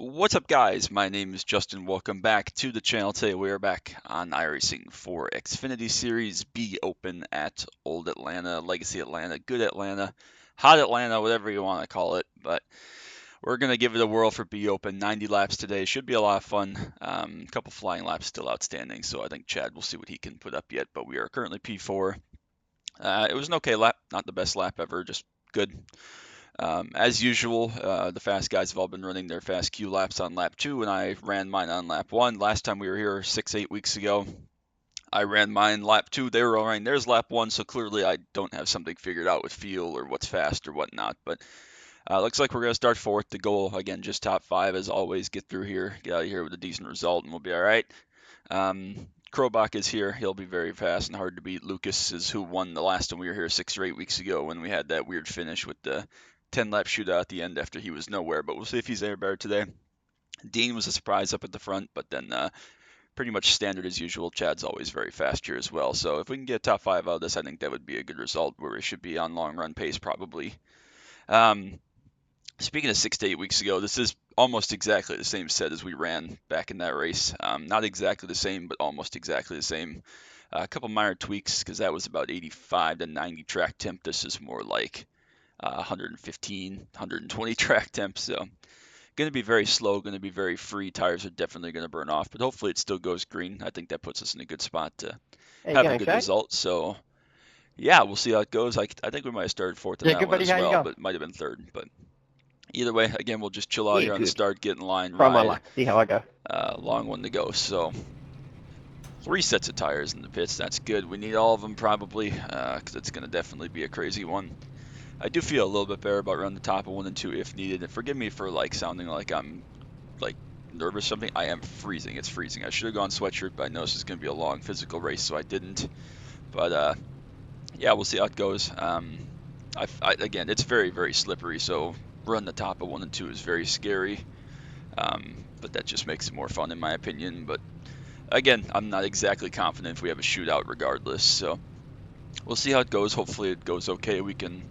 What's up, guys? My name is Justin. Welcome back to the channel. Today we are back on iRacing for Xfinity Series B Open at Old Atlanta, Legacy Atlanta, Good Atlanta, Hot Atlanta, whatever you want to call it. But we're going to give it a whirl for B Open. 90 laps today. Should be a lot of fun. A couple flying laps still outstanding, so I think Chad will see what he can put up yet. But we are currently P4. It was an okay lap, not the best lap ever, just good. As usual, the fast guys have all been running their fast Q laps on lap 2, and I ran mine on lap 1. Last time we were here 6-8 weeks ago, I ran mine lap 2. They were all running theirs lap 1, so clearly I don't have something figured out with fuel or what's fast or whatnot. But looks like we're going to start fourth. The goal, again, just top 5 as always. Get through here, get out of here with a decent result, and we'll be all right. Krobach is here. He'll be very fast and hard to beat. Lucas is who won the last time we were here 6 or 8 weeks ago when we had that weird finish with the 10-lap shootout at the end after he was nowhere, but we'll see if he's there better today. Dean was a surprise up at the front, but then pretty much standard as usual. Chad's always very fast here as well, so if we can get a top 5 out of this, I think that would be a good result where we should be on long run pace probably. Speaking of 6 to 8 weeks ago, this is almost exactly the same set as we ran back in that race. Not exactly the same, but almost exactly the same. A couple minor tweaks because that was about 85 to 90 track temp. This is more like 115, 120 track temp. So going to be very slow, going to be very free. Tires are definitely going to burn off, but hopefully it still goes green. I think that puts us in a good spot to How you have a going, good Shay? result. So yeah, we'll see how it goes. I think we might have started fourth in Yeah, that good one buddy. as How you well, going? but might have been third. But either way, again, we'll just chill out Yeah, here on the good. start, get in line, Try my ride. luck. See how I go. Long one to go. So 3 sets of tires in the pits. That's good. We need all of them probably because it's going to definitely be a crazy one. I do feel a little bit better about running the top of 1 and 2 if needed. And forgive me for like sounding like I'm like nervous or something. I am freezing. It's freezing. I should have gone sweatshirt, but I know this is going to be a long physical race, so I didn't. But yeah, we'll see how it goes. Again, it's very, very slippery, so running the top of 1 and 2 is very scary. But that just makes it more fun in my opinion. But again, I'm not exactly confident if we have a shootout regardless. So we'll see how it goes. Hopefully it goes okay. We can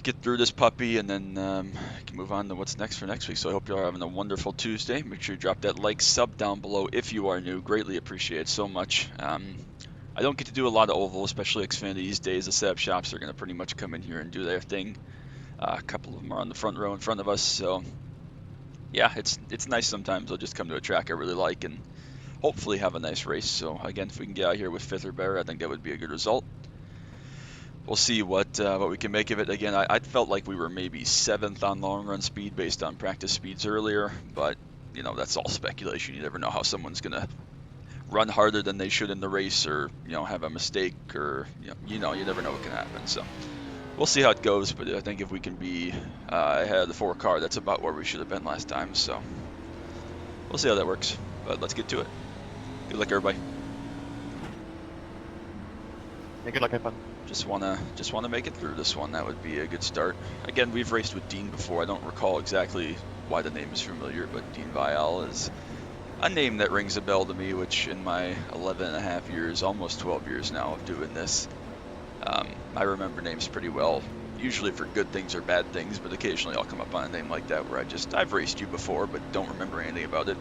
get through this puppy and then can move on to what's next for next week. So I hope you are having a wonderful Tuesday. Make sure you drop that like, sub down below if you are new. Greatly appreciate it so much. I don't get to do a lot of oval, especially Xfinity these days. The setup shops are going to pretty much come in here and do their thing. A couple of them are on the front row in front of us. So yeah, it's nice sometimes. I'll just come to a track I really like and hopefully have a nice race. So again, if we can get out here with 5th or better, I think that would be a good result. We'll see what we can make of it. Again, I felt like we were maybe 7th on long run speed based on practice speeds earlier, but you know that's all speculation. You never know how someone's gonna run harder than they should in the race, or have a mistake, or you never know what can happen. So we'll see how it goes. But I think if we can be ahead of the 4 car, that's about where we should have been last time. So we'll see how that works. But let's get to it. Good luck, everybody. Yeah, good luck, have fun. Just wanna make it through this one. That would be a good start. Again, we've raced with Dean before. I don't recall exactly why the name is familiar, but Dean Vial is a name that rings a bell to me, which in my 11 and a half years, almost 12 years now of doing this, I remember names pretty well, usually for good things or bad things, but occasionally I'll come up on a name like that where I've raced you before, but don't remember anything about it.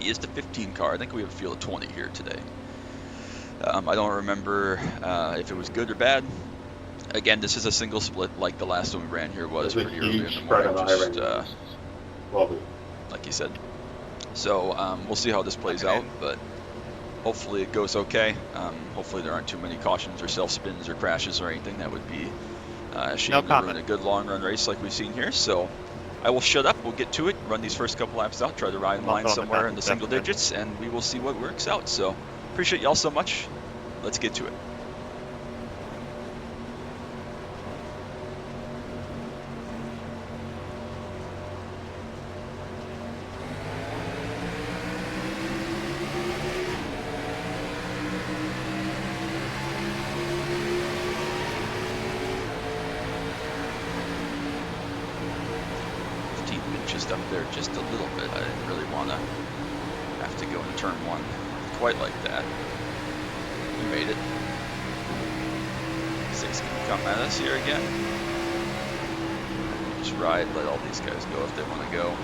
He is the 15 car. I think we have a field of 20 here today. I don't remember if it was good or bad. Again, this is a single split like the last one we ran here was pretty early in the morning, just like you said. So we'll see how this plays out, but hopefully it goes okay. Hopefully there aren't too many cautions or self-spins or crashes or anything. That would be a shame to ruin a good long-run race like we've seen here. So I will shut up. We'll get to it, run these first couple laps out, try to ride in line somewhere in the single digits, and we will see what works out. So appreciate y'all so much. Let's get to it. Just up there just a little bit. I didn't really want to have to go into turn 1 quite like that. We made it. 6 can come at us here again. Just ride, let all these guys go if they want to go.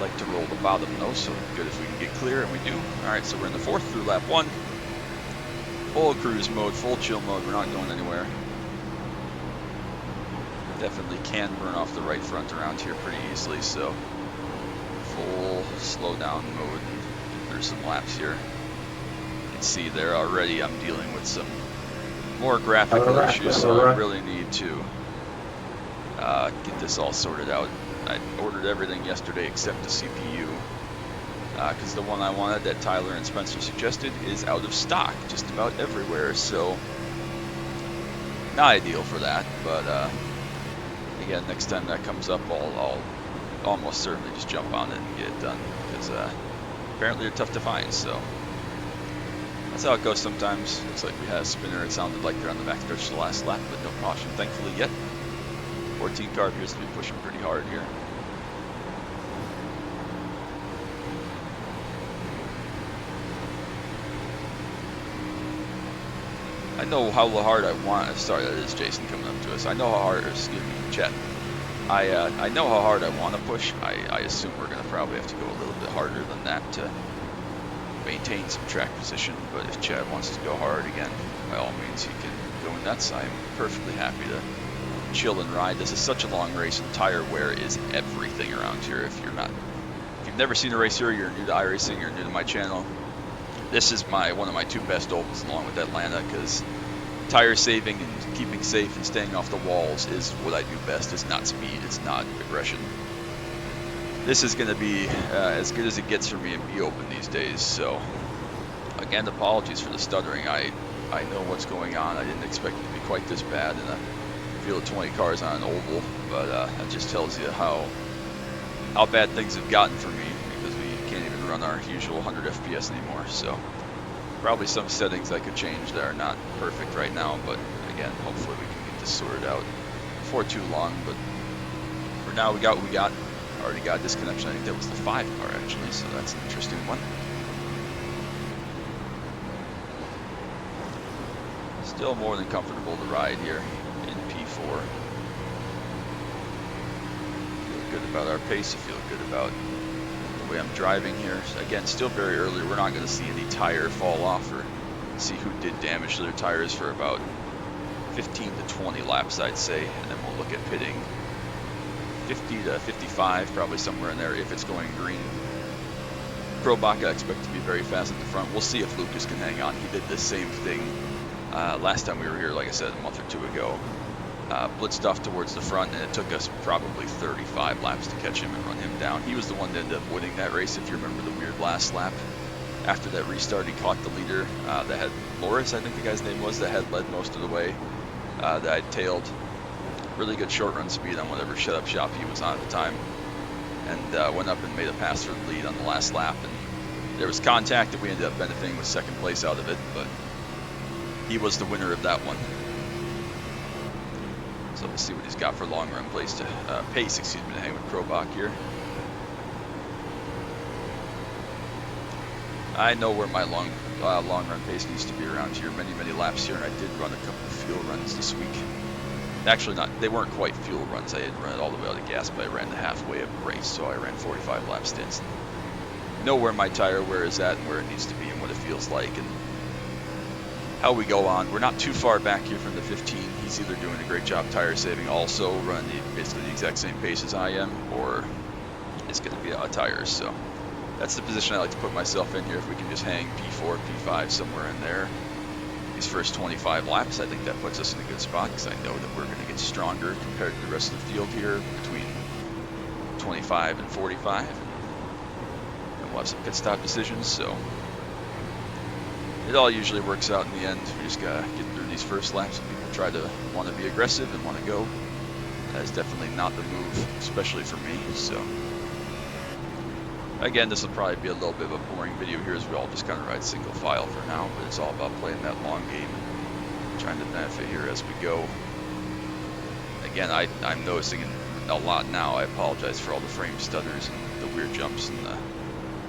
Like to roll the bottom though, so good if we can get clear, and we do. Alright, so we're in the 4th through lap 1. Full cruise mode, full chill mode, we're not going anywhere. Definitely can burn off the right front around here pretty easily, so full slow down mode. Get through some laps here. You can see there already I'm dealing with some more graphical issues, so I really need to get this all sorted out. I ordered everything yesterday except the CPU, because the one I wanted that Tyler and Spencer suggested is out of stock just about everywhere, so not ideal for that, but again, next time that comes up, I'll almost certainly just jump on it and get it done, because apparently they're tough to find, so that's how it goes sometimes. Looks like we had a spinner. It sounded like they're on the back stretch of the last lap, but no caution thankfully yet. 14 car appears to be pushing pretty hard here. I know how hard I want. Sorry, that is Jason coming up to us. I know how hard, excuse me, Chet. I know how hard I want to push. I assume we're going to probably have to go a little bit harder than that to maintain some track position. But if Chad wants to go hard again, by all means, he can go nuts. I'm perfectly happy to chill and ride. This is such a long race, and tire wear is everything around here. If you've never seen a race here, you're new to iRacing, you're new to my channel, this is one of my 2 best opens along with Atlanta, because tire saving and keeping safe and staying off the walls is what I do best. It's not speed, it's not aggression. This is going to be as good as it gets for me in B Open these days, so again, apologies for the stuttering. I know what's going on. I didn't expect it to be quite this bad in a field of 20 cars on an oval, but that just tells you how bad things have gotten for me, because we can't even run our usual 100 FPS anymore. So probably some settings I could change that are not perfect right now, but again, hopefully we can get this sorted out before too long. But for now, we got what we got. Already got a disconnection. I think that was the 5 car actually, so that's an interesting one. Still more than comfortable to ride here in P4. Feel good about our pace. I feel good about the way I'm driving here. So again, still very early. We're not going to see any tire fall off or see who did damage to their tires for about 15 to 20 laps, I'd say, and then we'll look at pitting 50 to 55, probably somewhere in there if it's going green. Krobach I expect to be very fast at the front. We'll see if Lucas can hang on. He did the same thing last time we were here, like I said, a month or 2 ago. Blitzed off towards the front, and it took us probably 35 laps to catch him and run him down. He was the one that ended up winning that race, if you remember the weird last lap. After that restart, he caught the leader that had Loris, I think the guy's name was, that had led most of the way, that I'd tailed. Really good short run speed on whatever shut up shop he was on at the time, and went up and made a pass for the lead on the last lap, and there was contact and we ended up benefiting with 2nd place out of it, but he was the winner of that one. So we'll see what he's got for long run pace, excuse me, to hang with Krobach here. I know where my long run pace needs to be around here. Many laps here, and I did run a couple of fuel runs this week. Actually, they weren't quite fuel runs. I didn't run it all the way out of gas, but I ran the halfway of the race, so I ran 45 lap stints. Know where my tire wear is at and where it needs to be and what it feels like and how we go on. We're not too far back here from the 15. He's either doing a great job tire saving, also running basically the exact same pace as I am, or it's going to be out of tires. So that's the position I like to put myself in here. If we can just hang P4, P5, somewhere in there. These first 25 laps, I think that puts us in a good spot, because I know that we're going to get stronger compared to the rest of the field here between 25 and 45. And we'll have some pit stop decisions, so it all usually works out in the end. We just got to get through these first laps. People try to want to be aggressive and want to go. That is definitely not the move, especially for me. So again, this will probably be a little bit of a boring video here, as we all just kind of ride single file for now, but it's all about playing that long game, trying to benefit here as we go. Again, I'm noticing a lot now. I apologize for all the frame stutters and the weird jumps and the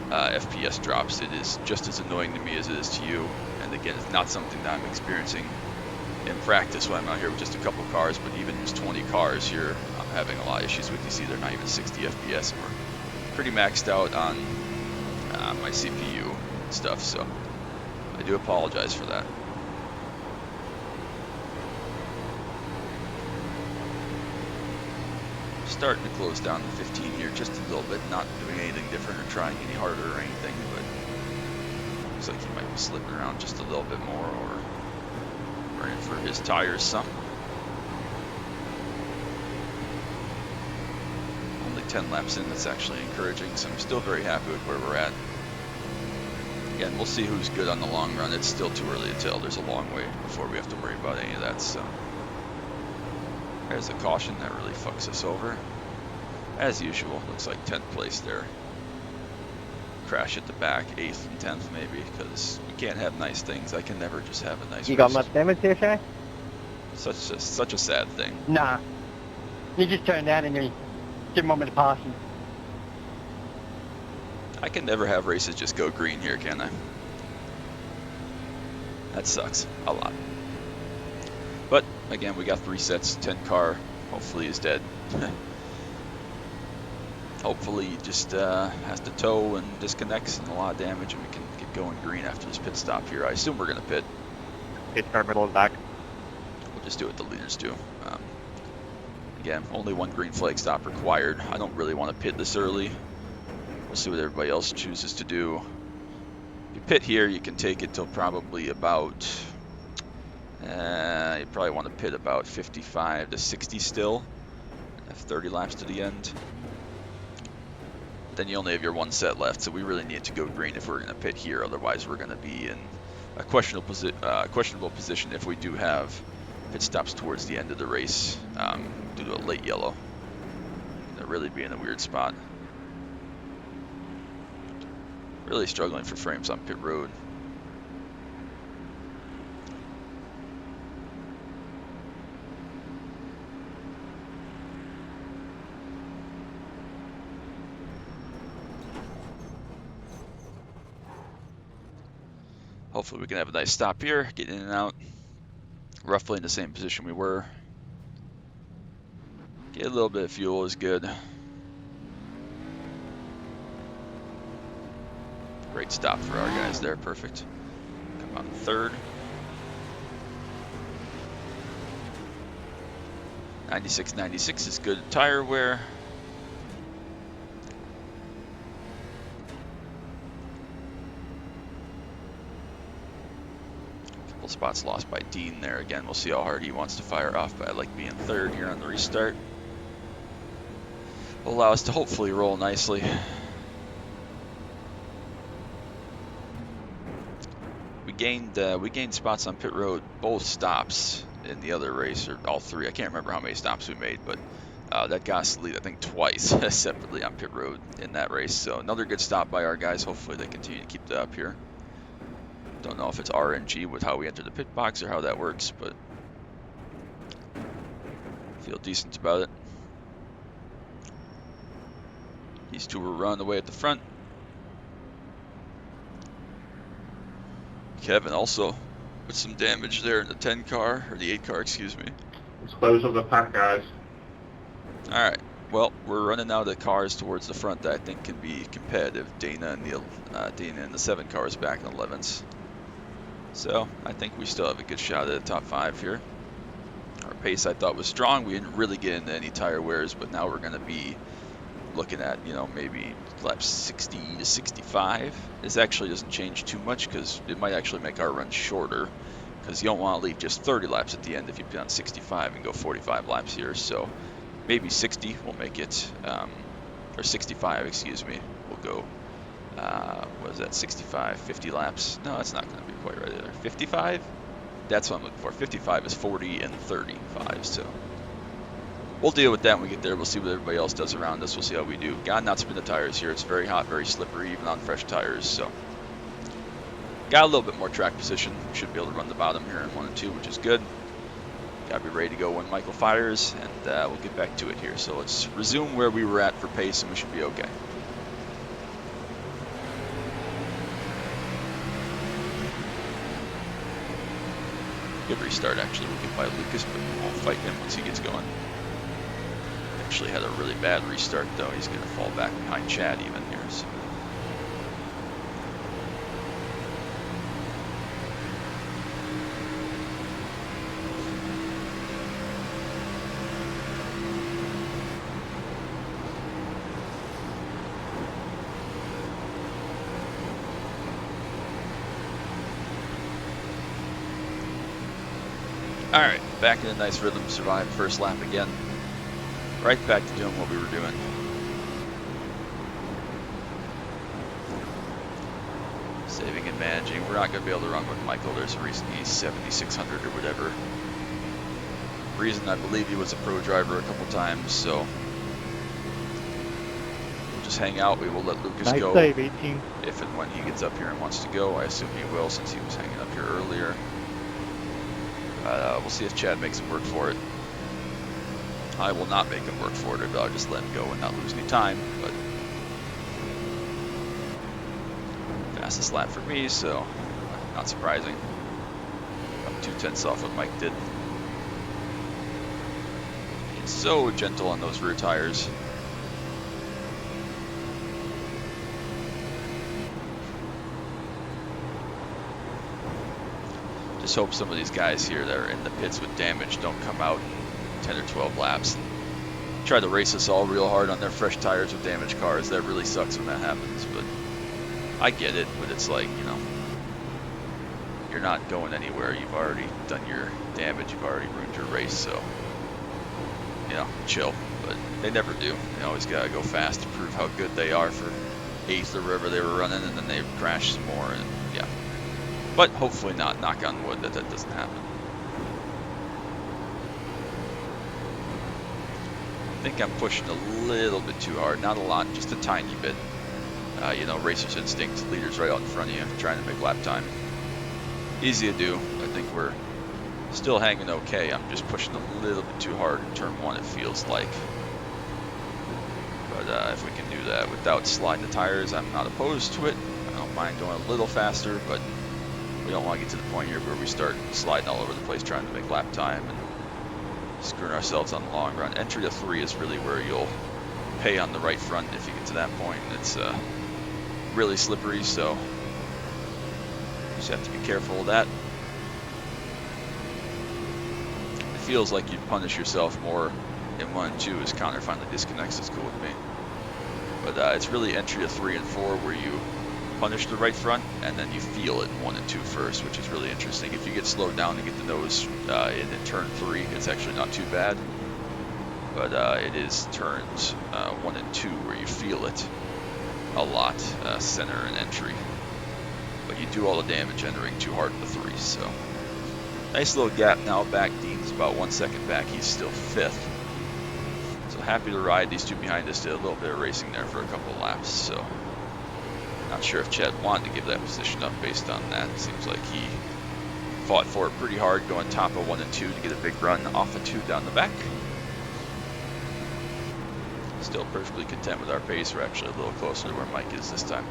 FPS drops. It is just as annoying to me as it is to you, and again, it's not something that I'm experiencing in practice when I'm out here with just a couple cars, but even just 20 cars here, I'm having a lot of issues with. You see, they're not even 60 FPS, and we're pretty maxed out on my CPU stuff, so I do apologize for that. Starting to close down the 15 here just a little bit, not doing anything different or trying any harder or anything, but looks like he might be slipping around just a little bit more or burning for his tires some. Only 10 laps in, that's actually encouraging, so I'm still very happy with where we're at. Again, we'll see who's good on the long run. It's still too early to tell. There's a long way before we have to worry about any of that, so. There's a caution that really fucks us over. As usual, looks like 10th place there. Crash at the back, 8th and 10th maybe, because we can't have nice things. I can never just have a nice You race. got much damage there, Shay? Such a sad thing. Nah. You just turned out and you give a moment of caution. I can never have races just go green here, can I? That sucks a lot. But again, we got 3 sets, 10 car, hopefully is dead. Hopefully he just has to tow and disconnects and a lot of damage and we can get going green after this pit stop here. I assume we're going to pit. Pit car middle and back. We'll just do what the leaders do. Again, only 1 green flag stop required. I don't really want to pit this early. We'll see what everybody else chooses to do. If you pit here, you can take it till probably about... you probably want to pit about 55 to 60 still. Have 30 laps to the end. Then you only have your 1 set left, so we really need to go green if we're going to pit here. Otherwise, we're going to be in a questionable position if we do have pit stops towards the end of the race due to a late yellow. They'll really be in a weird spot. Really struggling for frames on pit road. Hopefully we can have a nice stop here, get in and out, roughly in the same position we were. Get a little bit of fuel is good. Great stop for our guys there, perfect. Come on 3rd. 96 is good tire wear. Spots lost by Dean there again. We'll see how hard he wants to fire off, but I like being 3rd here on the restart. Will allow us to hopefully roll nicely. We gained spots on pit road, both stops in the other race, or all 3. I can't remember how many stops we made, but that got us to lead I think twice separately on pit road in that race. So another good stop by our guys. Hopefully they continue to keep that up here. Don't know if it's RNG with how we enter the pit box or how that works, but feel decent about it. These 2 were running away at the front. Kevin also with some damage there in the 10 car, or the 8 car, excuse me. Let's close up the pack, guys. Alright, well, we're running out of cars towards the front that I think can be competitive. Dana and the 7 cars back in 11s. So I think we still have a good shot at the top 5 here. Our pace I thought was strong. We didn't really get into any tire wears, but now we're going to be looking at, you know, maybe laps 60 to 65. This actually doesn't change too much because it might actually make our run shorter, because you don't want to leave just 30 laps at the end if you put on 65 and go 45 laps here. So maybe 60 will make it, or 65, excuse me, we'll go. What is that, 65, 50 laps? No, that's not going to be quite right either. 55? That's what I'm looking for. 55 is 40 and 35, so we'll deal with that when we get there. We'll see what everybody else does around us. We'll see how we do. Gotta not spin the tires here. It's very hot, very slippery, even on fresh tires, so got a little bit more track position. Should be able to run the bottom here in 1 and 2, which is good. Gotta be ready to go when Michael fires, and we'll get back to it here. So let's resume where we were at for pace, and we should be okay. Good restart, actually. We'll get by Lucas, but we won't fight him once he gets going. actually had a really bad restart, though. He's going to fall back behind Chad even here. So. Alright, back in a nice rhythm, survived first lap again. Right back to doing what we were doing. Saving and managing. We're not going to be able to run with Michael. There's a reason he's 7,600 or whatever. Reason I believe he was a pro driver a couple times, so we'll just hang out. We will let Lucas Nice go save, 18. if and when he gets up here and wants to go. I assume he will, since he was hanging up here earlier. We'll see if Chad makes him work for it. I will not make him work for it, I'll just let him go and not lose any time. But fastest lap for me, so not surprising. I'm 2/10 off what Mike did. He's so gentle on those rear tires. Just hope some of these guys here that are in the pits with damage don't come out 10 or 12 laps and try to race us all real hard on their fresh tires with damaged cars. That really sucks when that happens, but I get it. But it's like, you know, you're not going anywhere. You've already done your damage. You've already ruined your race, so, you know, chill. But they never do. They always gotta go fast to prove how good they are for 8th or wherever they were running, and then they crash some more, and yeah. But hopefully not, knock on wood, that doesn't happen. I think I'm pushing a little bit too hard, not a lot, just a tiny bit. You know, racer's instinct, leader's right out in front of you, trying to make lap time. Easy to do. I think we're still hanging okay. I'm just pushing a little bit too hard in turn 1, it feels like. But if we can do that without sliding the tires, I'm not opposed to it. I don't mind going a little faster, but we don't want to get to the point here where we start sliding all over the place trying to make lap time and screwing ourselves on the long run. Entry to 3 is really where you'll pay on the right front if you get to that point. It's really slippery, so you just have to be careful of that. It feels like you'd punish yourself more in 1 and 2 as Connor finally disconnects. It's cool with me. But it's really entry to 3 and 4 where you punish the right front, and then you feel it in 1 and 2 first, which is really interesting. If you get slowed down and get the nose in turn 3, it's actually not too bad. But it is turns 1 and 2 where you feel it a lot, center and entry. But you do all the damage entering too hard in the 3, so. Nice little gap now back. Dean's about 1 second back. He's still 5th. So happy to ride. These two behind us did a little bit of racing there for a couple of laps, so. Not sure if Chad wanted to give that position up based on that. It seems like he fought for it pretty hard, going top of 1 and 2 to get a big run off of 2 down the back. Still perfectly content with our pace. We're actually a little closer to where Mike is this time.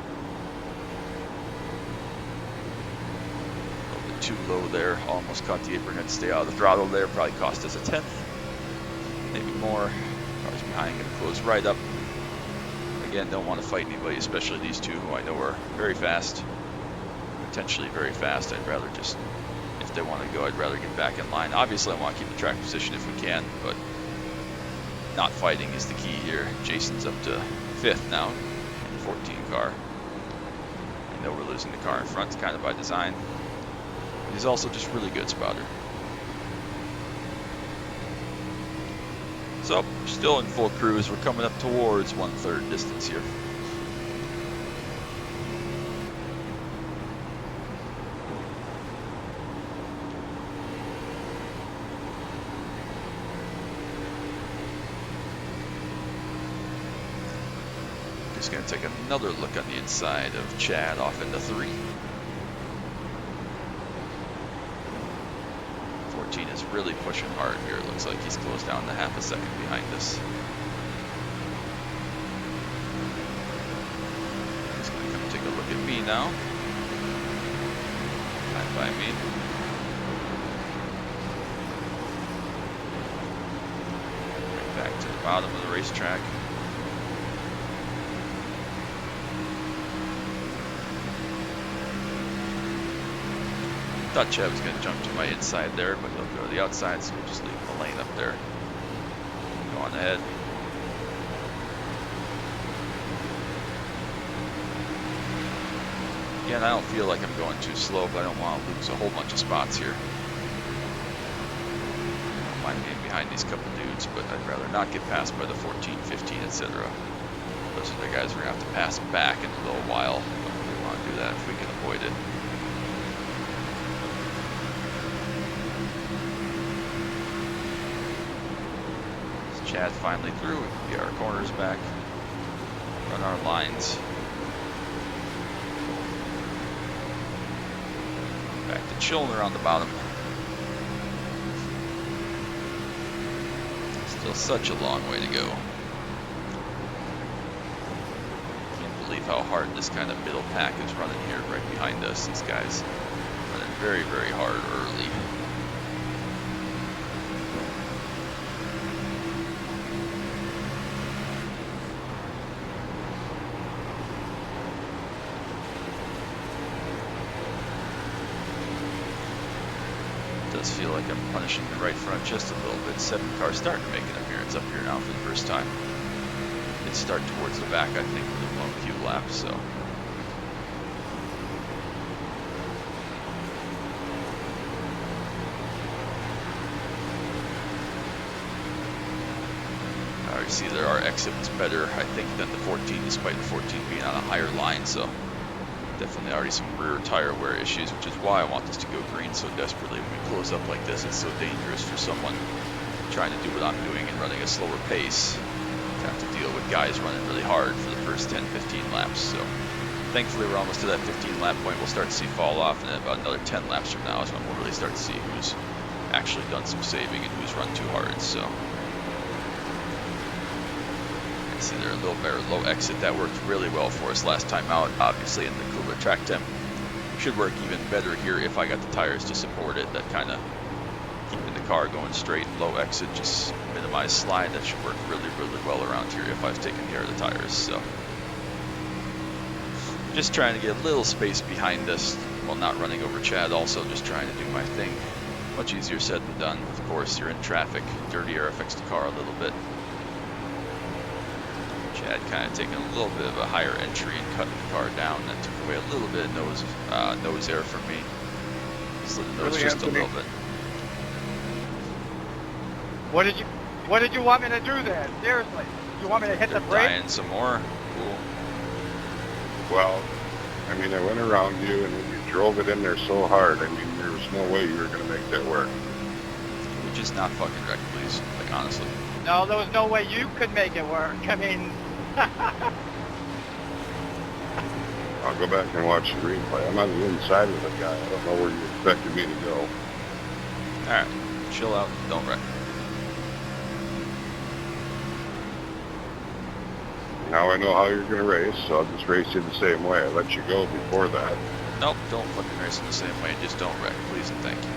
A little bit too low there. Almost caught the apron. Had to stay out of the throttle there. Probably cost us a 10th. Maybe more. Cars behind going to close right up. Again, don't want to fight anybody, especially these two who I know are very fast, potentially very fast. I'd rather just, if they want to go, I'd rather get back in line. Obviously, I want to keep the track position if we can, but not fighting is the key here. Jason's up to 5th now in the 14 car. I know we're losing the car in front, it's kind of by design. He's also just really good spotter. So, still in full cruise. We're coming up towards 1/3 distance here. Just going to take another look on the inside of Chad off into 3. 14 is really pushing hard here. It looks like he's closed down to half a second behind us. He's going to come take a look at me now. Right by me. Right back to the bottom of the racetrack. Thought Chad was going to jump to my inside there, but he'll go to the outside, so we'll just leave him a lane up there. Go on ahead. Again, I don't feel like I'm going too slow, but I don't want to lose a whole bunch of spots here. I don't mind being behind these couple dudes, but I'd rather not get passed by the 14, 15, etc. Those are the guys we're going to have to pass back in a little while. Don't really want to do that if we can avoid it. Chad finally through. We can get our corners back, run our lines. Back to chilling around the bottom. Still such a long way to go. Can't believe how hard this kind of middle pack is running here right behind us. These guys running very, very hard early. Feel like I'm punishing the right front just a little bit. 7 cars starting to make an appearance up here now for the first time. It start towards the back, I think, with a long few laps, so. I already see that our exit was better, I think, than the 14, despite the 14 being on a higher line, so. Definitely already some rear tire wear issues, which is why I want this to go green so desperately. When we close up like this, it's so dangerous for someone trying to do what I'm doing and running a slower pace to have to deal with guys running really hard for the first 10, 15 laps. So thankfully we're almost to that 15 lap point. We'll start to see fall off, and then about another 10 laps from now is when we'll really start to see who's actually done some saving and who's run too hard. So see there a little better low exit. That worked really well for us last time out. Obviously in the cooler track temp should work even better here if I got the tires to support it. That kind of keeping the car going straight, low exit, just minimize slide. That should work really, really well around here if I've taken care of the tires. So just trying to get a little space behind us while not running over Chad. Also just trying to do my thing. Much easier said than done. Of course, you're in traffic. Dirty air affects the car a little bit. Chad kind of taking a little bit of a higher entry and cutting the car down. That took away a little bit of nose air from me. Slid the nose Really, just a Anthony? little bit. What did you want me to do there? Seriously, you want me to hit the They're brake? dying some more. Cool. Well, I mean, I went around you and you drove it in there so hard. I mean, there was no way you were going to make that work. Can we just not fucking wreck, please? Like, honestly. No, there was no way you could make it work. I mean, I'll go back and watch the replay. I'm on the inside of the guy. I don't know where you expected me to go. Alright, chill out, don't wreck. Now I know how you're going to race, so I'll just race you the same way. I let you go before that. Nope, don't fucking race in the same way, just don't wreck, please and thank you.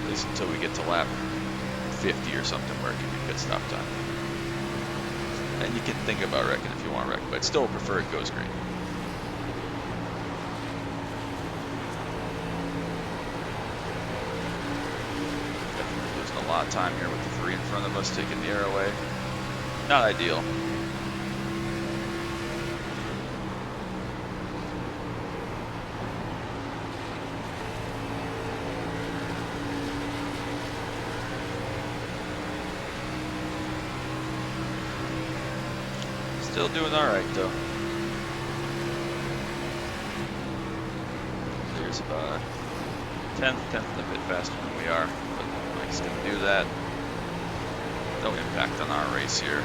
At least until we get to lap 50 or something where it can be pit stop time. And you can think about wrecking if you want to wreck, but I'd still prefer it goes green. Definitely losing a lot of time here with the 3 in front of us, taking the air away. Not ideal. Still doing alright though. There's about a tenth a bit faster than we are, but Mike's gonna do that. No impact on our race here.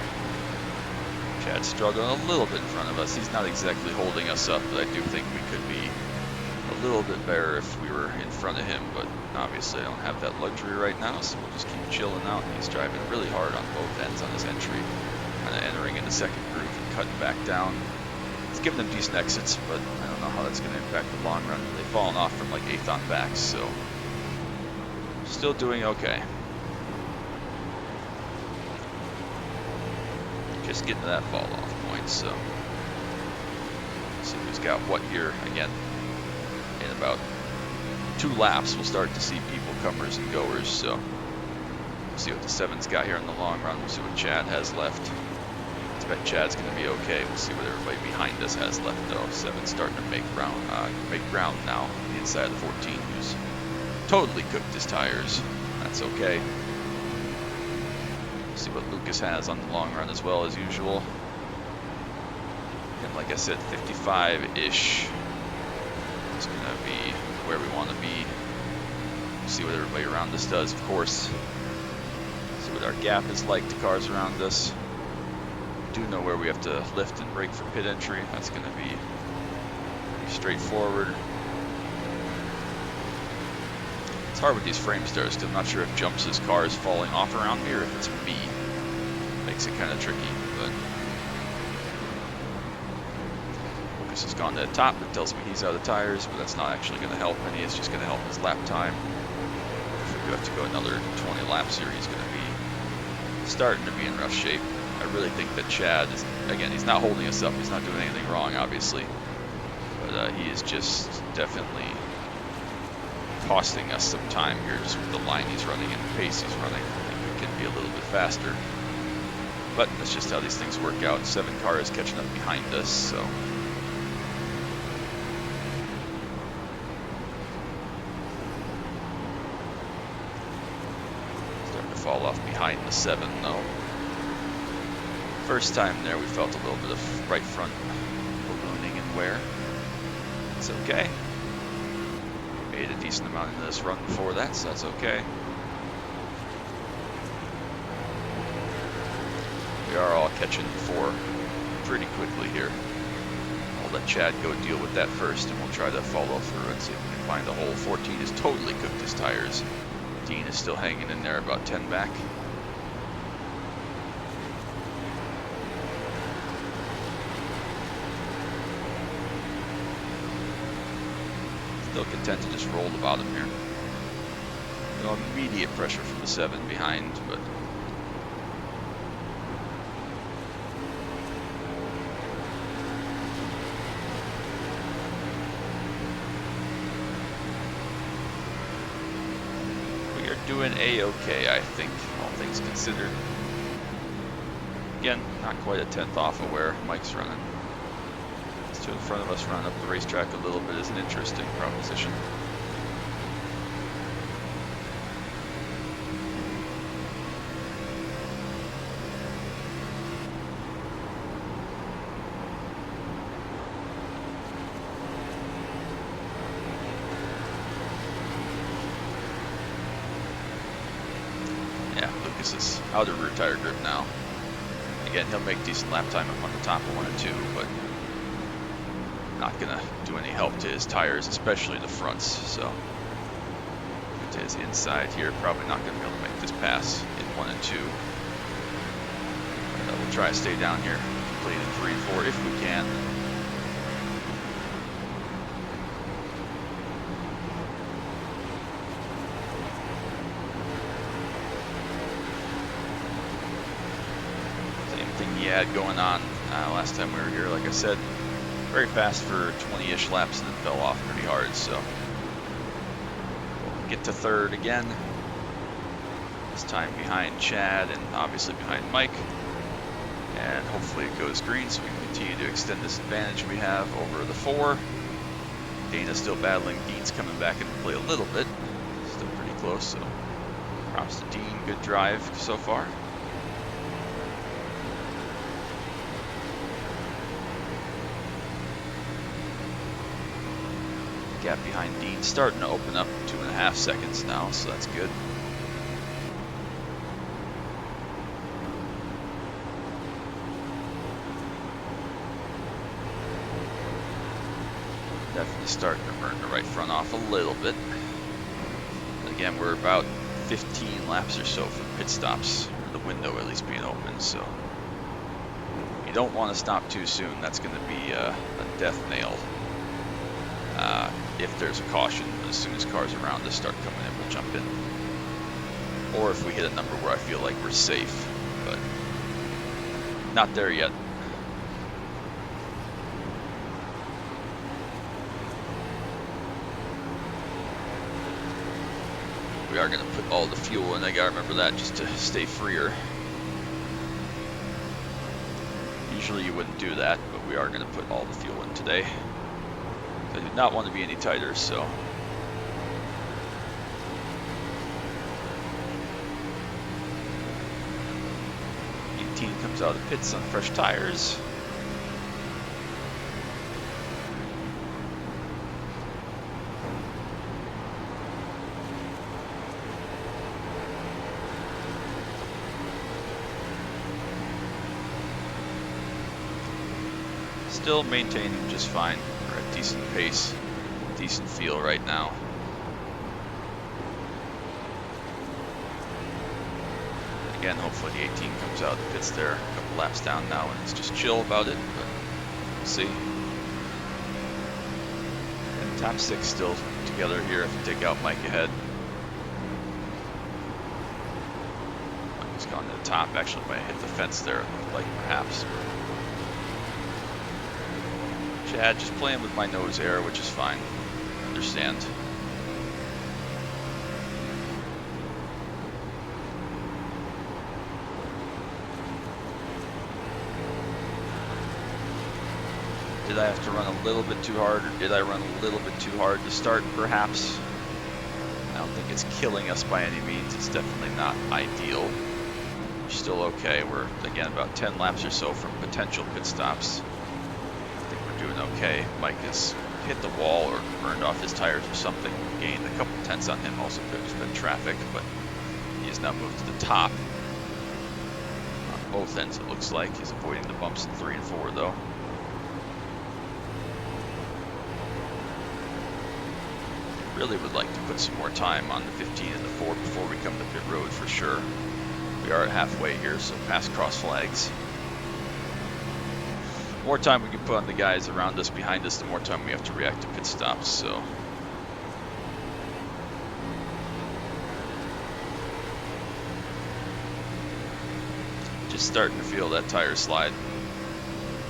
Chad's struggling a little bit in front of us. He's not exactly holding us up, but I do think we could be a little bit better if we were in front of him, but obviously I don't have that luxury right now, so we'll just keep chilling out. He's driving really hard on both ends on his entry, kind of entering into second groove and cutting back down. It's giving them decent exits, but I don't know how that's going to impact the long run. They've fallen off from like 8th on back, so still doing okay. just getting to that fall off point, so let's see who's got what here. Again, in about 2 laps we'll start to see people comers and goers, so we'll see what the 7's got here in the long run. We'll see what Chad has left. I expect Chad's going to be okay. We'll see what everybody behind us has left though. 7's starting to make ground now on the inside of the 14, who's totally cooked his tires. That's okay. See what Lucas has on the long run as well as usual. And like I said, 55-ish is going to be where we want to be. See what everybody around us does, of course. See what our gap is like to cars around us. We do know where we have to lift and brake for pit entry. That's going to be pretty straightforward. It's hard with these frame stars because I'm not sure if Jumps' car is falling off around me or if it's me. Makes it kind of tricky, but Lucas has gone to the top. It tells me he's out of tires, but that's not actually going to help any. It's just going to help his lap time. If we do have to go another 20 laps here, he's going to be starting to be in rough shape. I really think that Chad is, again, he's not holding us up. He's not doing anything wrong, obviously, but he is just definitely costing us some time here just with the line he's running and the pace he's running. I think we can be a little bit faster. But that's just how these things work out. 7 cars catching up behind us, so. Starting to fall off behind the 7 though. First time there we felt a little bit of right front ballooning and wear. It's okay. Made a decent amount in this run before that, so that's okay. We are all catching 4 pretty quickly here. I'll let Chad go deal with that first, and we'll try to follow through and see if we can find the hole. 14 has totally cooked his tires. Dean is still hanging in there, about 10 back. Still content to just roll the bottom here. No immediate pressure from the 7 behind, but we are doing a-okay, I think, all things considered. Again, not quite a 10th off of where Mike's running. To in front of us running up the racetrack a little bit is an interesting proposition. Yeah, Lucas is out of rear tire grip now. Again, he'll make decent lap time up on the top of 1 and 2, but not gonna do any help to his tires, especially the fronts. So to his inside here, probably not gonna be able to make this pass in 1 and 2. But we'll try to stay down here, complete in 3 and 4 if we can. Same thing he had going on last time we were here, like I said. Very fast for 20-ish laps and then fell off pretty hard, so we'll get to 3rd again. This time behind Chad and obviously behind Mike. And hopefully it goes green so we can continue to extend this advantage we have over the 4. Dana's still battling. Dean's coming back into play a little bit. Still pretty close, so props to Dean. Good drive so far. Gap behind Dean starting to open up, 2.5 seconds now, so that's good. Definitely starting to burn the right front off a little bit. But again, we're about 15 laps or so from pit stops, or the window at least being open, so you don't want to stop too soon. That's going to be a death nail. If there's a caution, as soon as cars around us start coming in, we'll jump in. Or if we hit a number where I feel like we're safe, but not there yet. We are going to put all the fuel in. I got to remember that just to stay freer. Usually you wouldn't do that, but we are going to put all the fuel in today. I do not want to be any tighter, so. Comes out of the pits on fresh tires. Still maintaining just fine. We're at decent pace, decent feel right now. Again, hopefully the 18 comes out of the pits there. A couple laps down now, and it's just chill about it, but we'll see. And top 6 still together here if you take out Mike ahead. Mike's gone to the top. Actually, might hit the fence there, it looked like perhaps. Chad just playing with my nose air, which is fine. I understand. Did I have to run a little bit too hard, or did I run a little bit too hard to start, perhaps? I don't think it's killing us by any means. It's definitely not ideal. We're still okay. We're, again, about 10 laps or so from potential pit stops. I think we're doing okay. Mike has hit the wall or burned off his tires or something. We gained a couple tenths on him. Also, there's been traffic, but he has now moved to the top. On both ends, it looks like. He's avoiding the bumps in 3 and 4, though. Really would like to put some more time on the 15 and the 4 before we come to pit road for sure. We are at halfway here, so past cross flags. The more time we can put on the guys around us, behind us, the more time we have to react to pit stops, so. Just starting to feel that tire slide.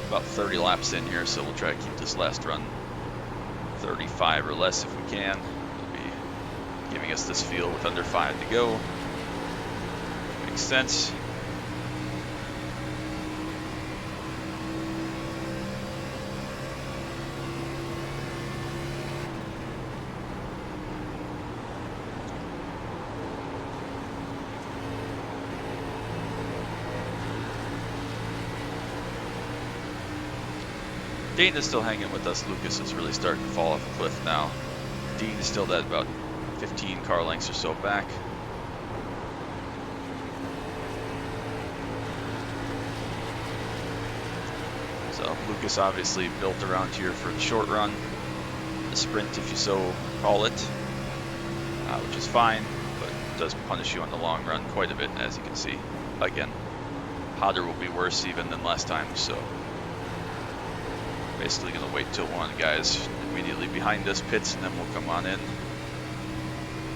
About 30 laps in here, so we'll try to keep this last run 35 or less if we can. It'll be giving us this feel with under 5 to go. Makes sense. Dane is still hanging with us. Lucas is really starting to fall off a cliff now. Dean is still at about 15 car lengths or so back. So Lucas obviously built around here for the short run, the sprint if you so call it, which is fine, but it does punish you on the long run quite a bit, as you can see. Again, hotter will be worse even than last time, so basically going to wait till one of the guys immediately behind us pits, and then we'll come on in.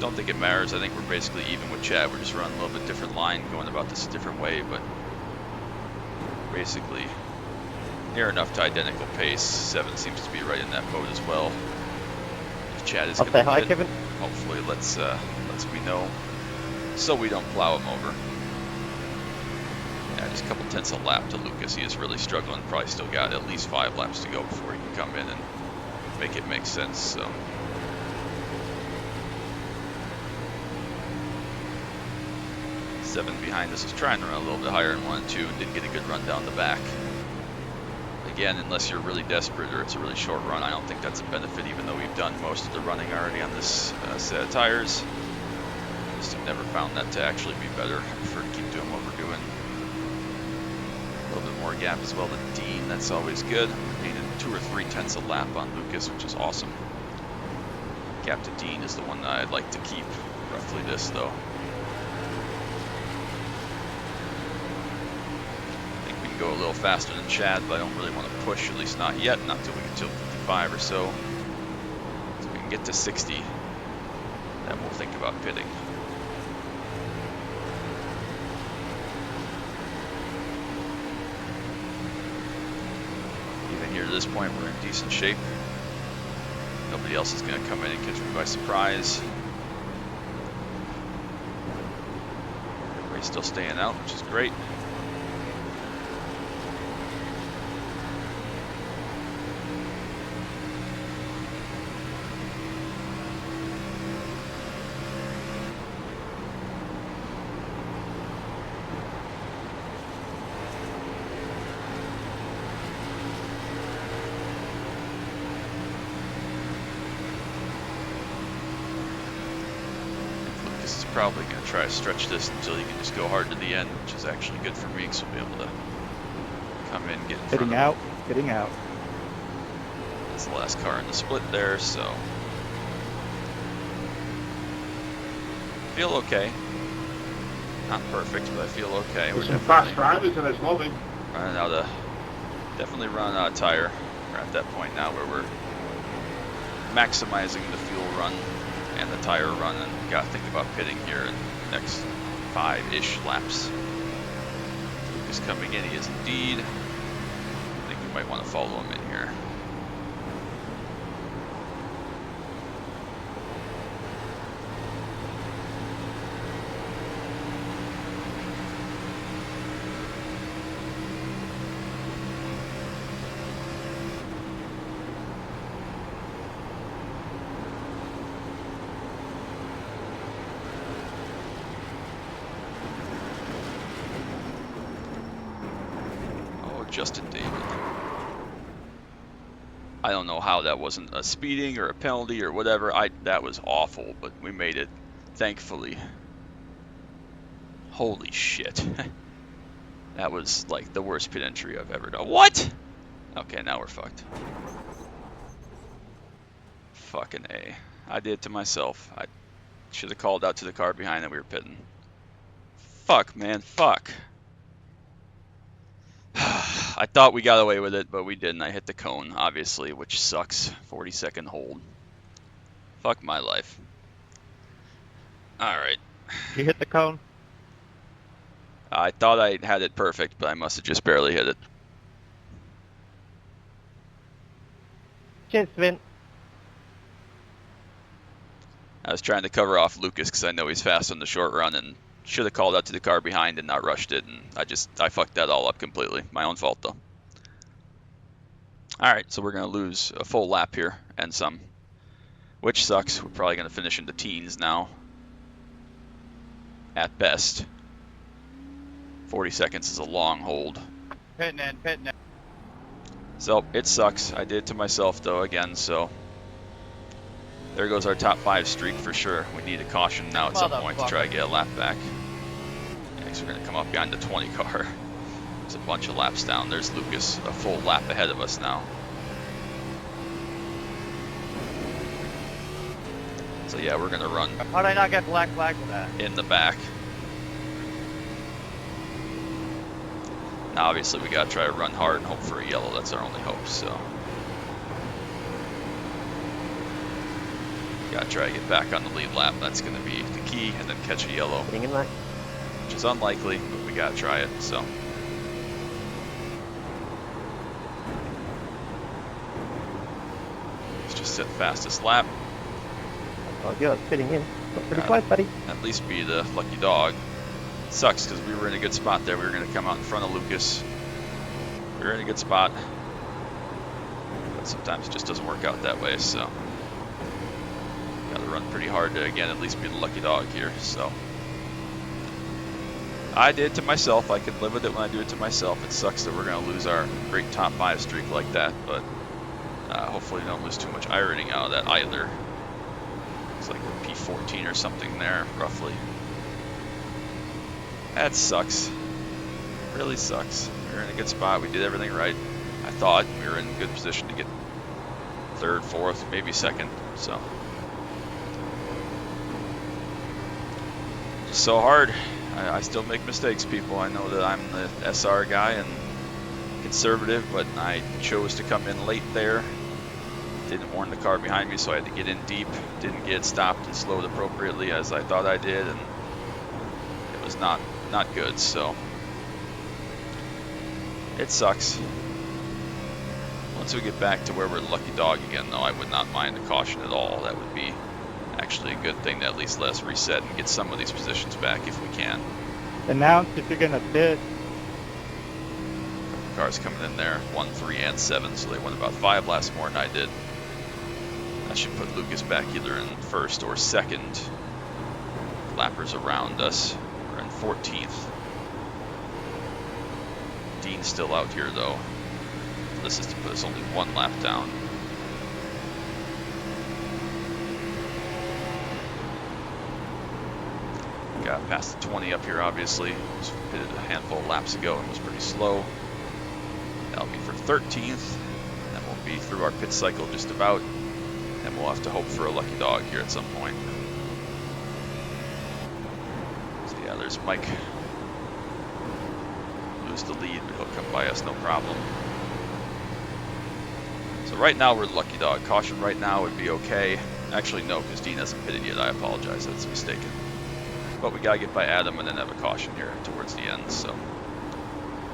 Don't think it matters. I think we're basically even with Chad. We're just running a little bit different line, going about this a different way, but basically near enough to identical pace. 7 seems to be right in that boat as well. If Chad is going to hi, Kevin. Hopefully lets me know so we don't plow him over. Yeah, just a couple tenths a lap to Lucas. He is really struggling. Probably still got at least 5 laps to go before he can come in and make it make sense. So. Seven behind us is trying to run a little bit higher in 1 and 2 and did get a good run down the back. Again, unless you're really desperate or it's a really short run, I don't think that's a benefit, even though we've done most of the running already on this set of tires. Just have never found that to actually be better. I prefer to keep doing what we're doing. A little bit more gap as well to Dean, that's always good. We're gaining 2 or 3 tenths a lap on Lucas, which is awesome. Gap to Dean is the one that I'd like to keep, roughly this though. Go a little faster than Chad, but I don't really want to push, at least not yet, not until we get to 55 or so. So we can get to 60, then we'll think about pitting. getting here to this point, we're in decent shape. Nobody else is going to come in and catch me by surprise. Everybody's still staying out, which is great. Probably going to try to stretch this until you can just go hard to the end, which is actually good for me because we'll be able to come in, get in front of them. Getting out. That's the last car in the split there, so feel okay. Not perfect, but I feel okay. There's some fast drivers in this lobby. Definitely running out of tire. We're at that point now where we're maximizing the fuel run and the tire run, and got to think about pitting here in the next 5-ish laps. Luke is coming in, he is indeed. I think we might want to follow him in here. Justin David. I don't know how that wasn't a speeding or a penalty or whatever. That was awful, but we made it, thankfully. Holy shit. That was like the worst pit entry I've ever done. What? Okay, now we're fucked. Fucking A. I did it to myself. I should have called out to the car behind that we were pitting. Fuck, man, fuck. I thought we got away with it, but we didn't. I hit the cone, obviously, which sucks. 40-second hold. Fuck my life. Alright. You hit the cone? I thought I had it perfect, but I must have just barely hit it. Cheers, Vin. I was trying to cover off Lucas because I know he's fast on the short run, and should have called out to the car behind and not rushed it, and I fucked that all up completely. My own fault, though. Alright, so we're going to lose a full lap here, and some. Which sucks. We're probably going to finish in the teens now. At best. 40 seconds is a long hold. Pitting in. So, it sucks. I did it to myself, though, again, so... There goes our top 5 streak for sure. We need a caution now at some point to try to get a lap back. Yeah, because we're going to come up behind the 20 car. There's a bunch of laps down. There's Lucas, a full lap ahead of us now. So yeah, we're going to run. How did I not get black flag for that? In the back. Now obviously we got to try to run hard and hope for a yellow. That's our only hope, so. Got to try to get back on the lead lap. That's going to be the key, and then catch a yellow. Which is unlikely, but we got to try it, so. Let's just set fastest lap. Oh, yeah, it's fitting in. Got pretty close, buddy. At least be the lucky dog. Sucks because we were in a good spot there. We were going to come out in front of Lucas. We were in a good spot. But sometimes it just doesn't work out that way, so. Got to run pretty hard to, again, at least be the lucky dog here, so. I did it to myself. I can live with it when I do it to myself. It sucks that we're going to lose our great top 5 streak like that, but hopefully we don't lose too much iRacing out of that either. It's like we're P14 or something there, roughly. That sucks. Really sucks. We were in a good spot. We did everything right. I thought we were in a good position to get 3rd, 4th, maybe 2nd, so. Just so hard. I still make mistakes, people. I know that I'm the SR guy and conservative, but I chose to come in late there. Didn't warn the car behind me, so I had to get in deep. Didn't get stopped and slowed appropriately as I thought I did, and it was not good, so it sucks. Once we get back to where we're lucky dog again, though, I would not mind a caution at all. That would be actually a good thing to at least let us reset and get some of these positions back if we can. Announce if you're gonna pit. Cars coming in there, 1, 3, and 7, so they went about 5 laps more than I did. That should put Lucas back either in first or second. Lappers around us are in 14th. Dean's still out here though. This is to put us only 1 lap down. Got past the 20 up here obviously. Just pitted a handful of laps ago and was pretty slow. That'll be for 13th. Then we'll be through our pit cycle just about. And we'll have to hope for a lucky dog here at some point. So yeah, there's Mike. Lose the lead, but he'll come by us no problem. So right now we're lucky dog. Caution right now would be okay. Actually no, because Dean hasn't pitted yet. I apologize, that's mistaken. But we gotta get by Adam and then have a caution here towards the end. So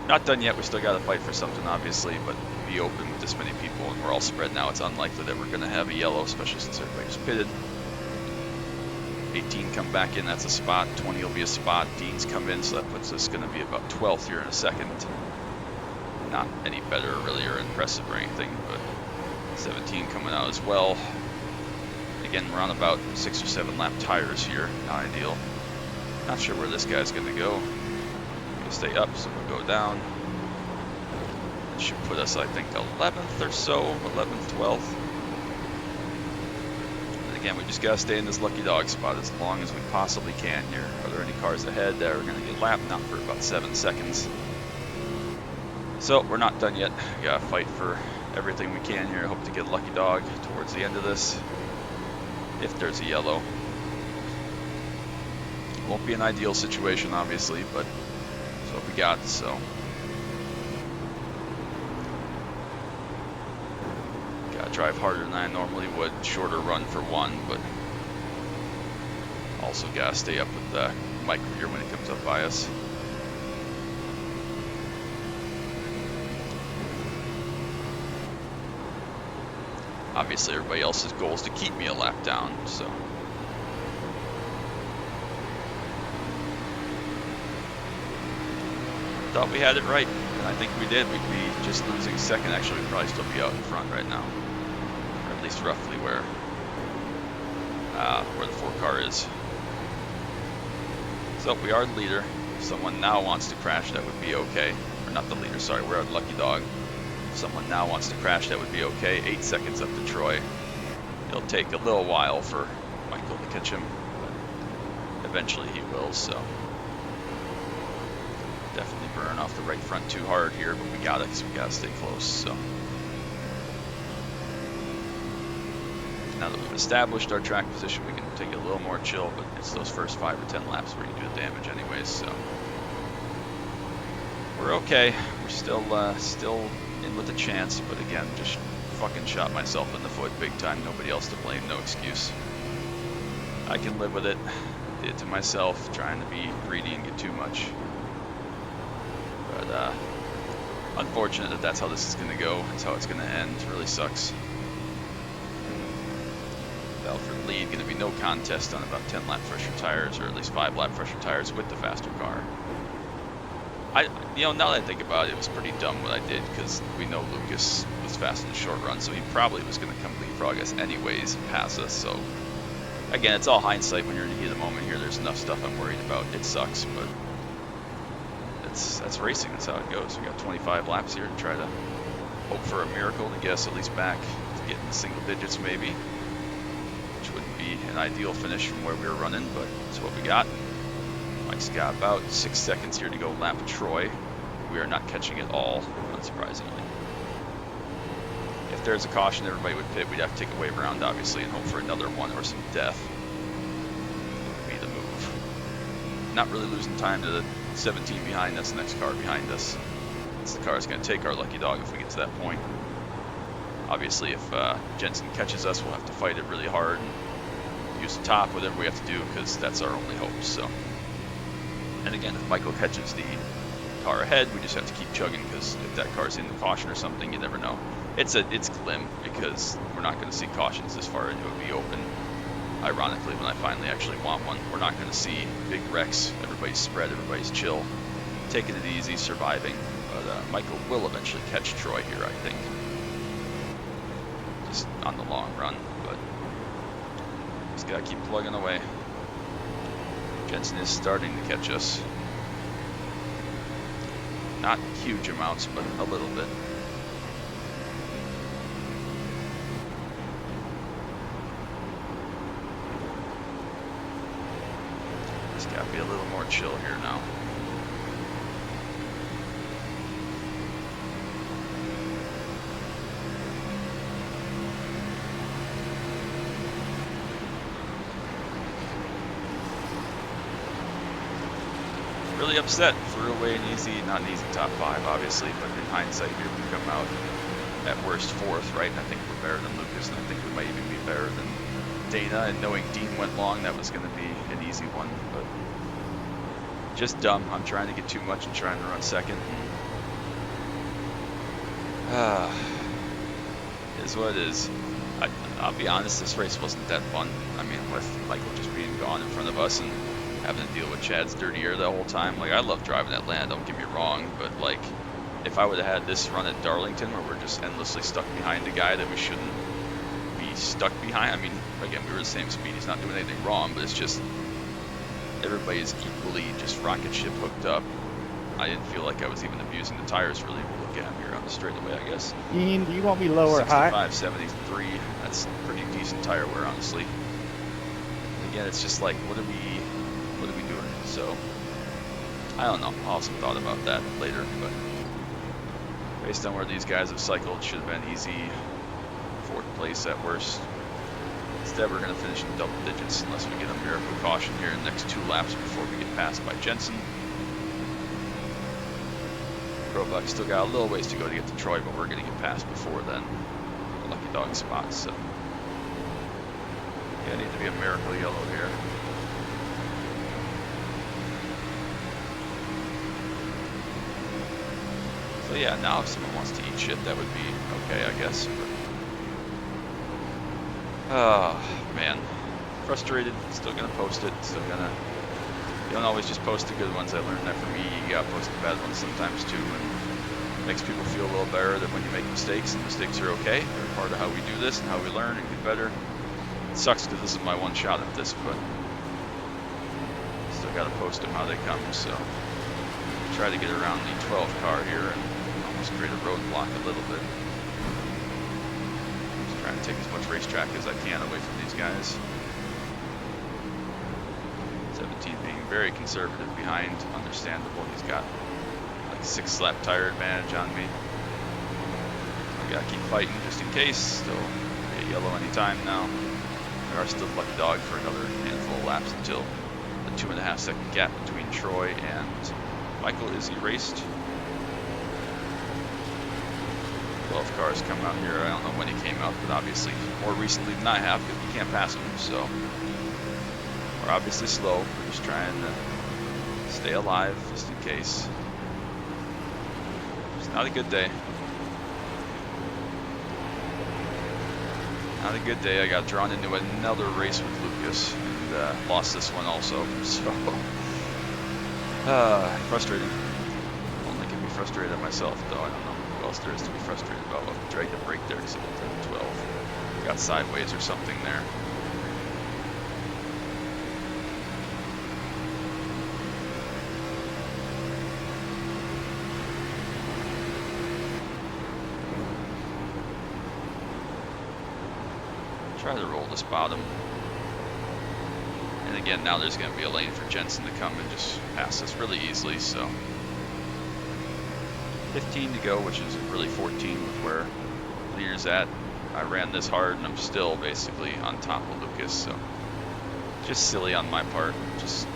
not done yet. We still gotta fight for something, obviously, but be open with this many people and we're all spread now. It's unlikely that we're gonna have a yellow, especially since everybody's pitted. 18 come back in, that's a spot. 20 will be a spot. Dean's come in, so that puts us gonna be about 12th here in a second. Not any better really or impressive or anything, but 17 coming out as well. Again, we're on about 6 or 7 lap tires here, not ideal. Not sure where this guy's gonna go. Gonna stay up, so we'll go down. It should put us, I think, 11th or so, 11th, 12th. And again, we just gotta stay in this lucky dog spot as long as we possibly can here. Are there any cars ahead that are gonna get lapped? Not for about 7 seconds. So we're not done yet. We gotta fight for everything we can here. Hope to get a lucky dog towards the end of this, if there's a yellow. Won't be an ideal situation, obviously, but that's what we got, so. Gotta drive harder than I normally would. Shorter run for 1, but also gotta stay up with Mike here when he comes up by us. Obviously, everybody else's goal is to keep me a lap down, so. Thought we had it right, and I think we did. We'd be just losing second. Actually, we'd probably still be out in front right now, or at least roughly where the 4 car is. So we are the leader. If someone now wants to crash, that would be okay. Or not the leader, sorry, we're the lucky dog. If someone now wants to crash, that would be okay. 8 seconds up to Troy. It'll take a little while for Michael to catch him, but eventually he will, so. Definitely burn off the right front too hard here, but we got it because we got to stay close, so. Now that we've established our track position, we can take it a little more chill, but it's those first 5 or 10 laps where you do the damage anyways, so. We're okay. We're still in with a chance, but again, just fucking shot myself in the foot big time. Nobody else to blame, no excuse. I can live with it. Did it to myself, trying to be greedy and get too much. But unfortunate that that's how this is going to go. That's how it's going to end. It really sucks. Battle for the lead. Going to be no contest on about 10 lap fresher tires, or at least 5 lap fresher tires with the faster car. Now that I think about it, it was pretty dumb what I did, because we know Lucas was fast in the short run, so he probably was going to come leapfrog us anyways and pass us. So again, it's all hindsight. When you're in the heat of the moment here, there's enough stuff I'm worried about. It sucks, but that's racing. That's how it goes. We got 25 laps here to try to hope for a miracle to get us at least back to get in the single digits maybe, which wouldn't be an ideal finish from where we were running, but it's what we got. Mike's got about 6 seconds here to go lap Troy. We are not catching it all, unsurprisingly. If there's a caution, everybody would pit. We'd have to take a wave around, obviously, and hope for another one or some death. Would be the move. Not really losing time to the 17 behind us, next car behind us. It's the car that's going to take our lucky dog if we get to that point. Obviously, if Jensen catches us, we'll have to fight it really hard and use the top, whatever we have to do, because that's our only hope. So. And again, if Michael catches the car ahead, we just have to keep chugging, because if that car's in the caution or something, you never know. It's glim because we're not going to see cautions this far into it be open. Ironically, when I finally actually want one, we're not going to see big wrecks. Everybody's spread, everybody's chill, taking it easy, surviving. But Michael will eventually catch Troy here, I think, just on the long run. But just gotta keep plugging away. Jensen is starting to catch us. Not huge amounts, but a little bit. Just gotta be a little more chill here now. Really upset. Threw away an easy, not an easy top 5, obviously, but in hindsight, here we come out at worst 4th, right? And I think we're better than Lucas, and I think we might even be better than Dana. And knowing Dean went long, that was going to be an easy one, but just dumb. I'm trying to get too much and trying to run second. It is what it is. I'll be honest, this race wasn't that fun. I mean, with Michael just being gone in front of us and having to deal with Chad's dirty air the whole time. Like, I love driving Atlanta, don't get me wrong, but like, if I would have had this run at Darlington where we're just endlessly stuck behind a guy that we shouldn't be stuck behind, I mean, again, we were the same speed, he's not doing anything wrong, but it's just, everybody is equally just rocket ship hooked up. I didn't feel like I was even abusing the tires really. We'll look at him here on the straightaway, I guess. Dean, do you want me low or high? 65, 73, that's pretty decent tire wear, honestly. Again, it's just like, what are we doing? So, I don't know. I'll have some thought about that later, but based on where these guys have cycled, should have been easy 4th place at worst. Instead, we're going to finish in double digits unless we get a miracle caution here in the next 2 laps before we get passed by Jensen. Roebuck still got a little ways to go to get to Troy, but we're going to get past before then. Lucky dog spot, so yeah, I need to be a miracle yellow here. So yeah, now if someone wants to eat shit, that would be okay, I guess. Oh man, frustrated. Still gonna post it. Still gonna. You don't always just post the good ones. I learned that from me. You gotta post the bad ones sometimes too, and it makes people feel a little better that when you make mistakes, and mistakes are okay. They're part of how we do this and how we learn and get better. It sucks because this is my one shot at this, but still gotta post them how they come. So try to get around the 12 car here and almost create a roadblock a little bit. Just trying to take as much racetrack as I can away from these guys. 17 being very conservative behind, understandable. He's got like 6 lap tire advantage on me. I gotta keep fighting just in case. Still get yellow anytime now. We are still lucky dog for another handful of laps until the 2.5 second gap between Troy and Michael is erased. 12 cars come out here. I don't know when he came out, but obviously more recently than I have because we can't pass him. So we're obviously slow. We're just trying to stay alive just in case. It's not a good day. Not a good day. I got drawn into another race with Lucas and lost this one also. So frustrating. Only can be frustrated at myself, though. I don't know what else there is to be frustrated about. Well, I tried to brake there because I went to 12. Got sideways or something there. Try to roll this bottom. And again, now there's going to be a lane for Jensen to come and just pass us really easily, so 15 to go, which is really 14 with where leader's at. I ran this hard and I'm still basically on top of Lucas, so just silly on my part. Just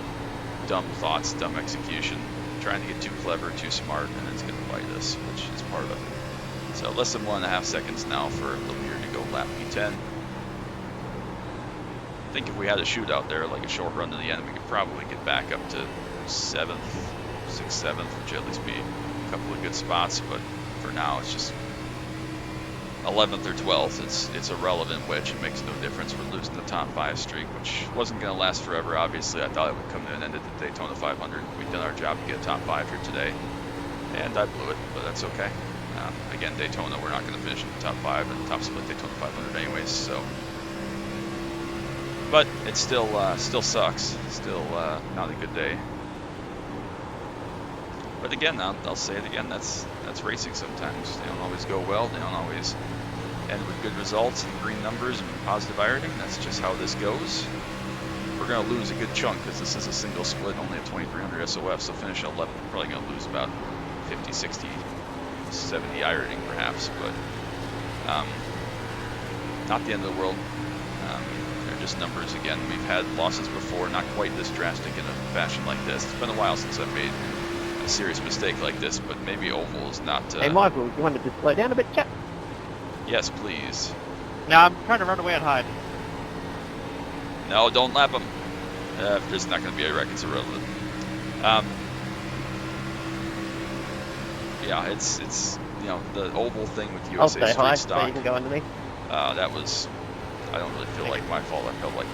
dumb thoughts, dumb execution. Trying to get too clever, too smart, and it's going to bite us, which is part of it. So less than 1.5 seconds now for the leader to go lap P10. I think if we had a shootout there, like a short run to the end, we could probably get back up to 7th, 6th, 7th, which would at least be a couple of good spots. But for now, it's just 11th or 12th, it's irrelevant which. It makes no difference. We're losing the top 5 streak, which wasn't going to last forever, obviously. I thought it would come to an end at the Daytona 500. We'd done our job to get a top 5 here today, and I blew it, but that's okay. Again, Daytona, we're not going to finish in the top 5 and the top split Daytona 500 anyways, so. But it still sucks. Still not a good day. But again, I'll say it again, that's racing sometimes. They don't always go well. They don't always end with good results and green numbers and positive ironing. That's just how this goes. We're going to lose a good chunk because this is a single split, only a 2300 SOF, so finish at 11th. We're probably going to lose about 50, 60, 70 ironing perhaps, but not the end of the world. They're just numbers again. We've had losses before, not quite this drastic in a fashion like this. It's been a while since I've made a serious mistake like this, but maybe oval is not. Hey, Michael, you wanted to slow down a bit, chap? Yes, please. No, I'm trying to run away and hide. No, don't lap them. There's not going to be a wreck. It's irrelevant. Yeah, it's you know, the oval thing with I'll USA stay Street high Stock. so you can go underneath. That was, I don't really feel like my fault. I felt like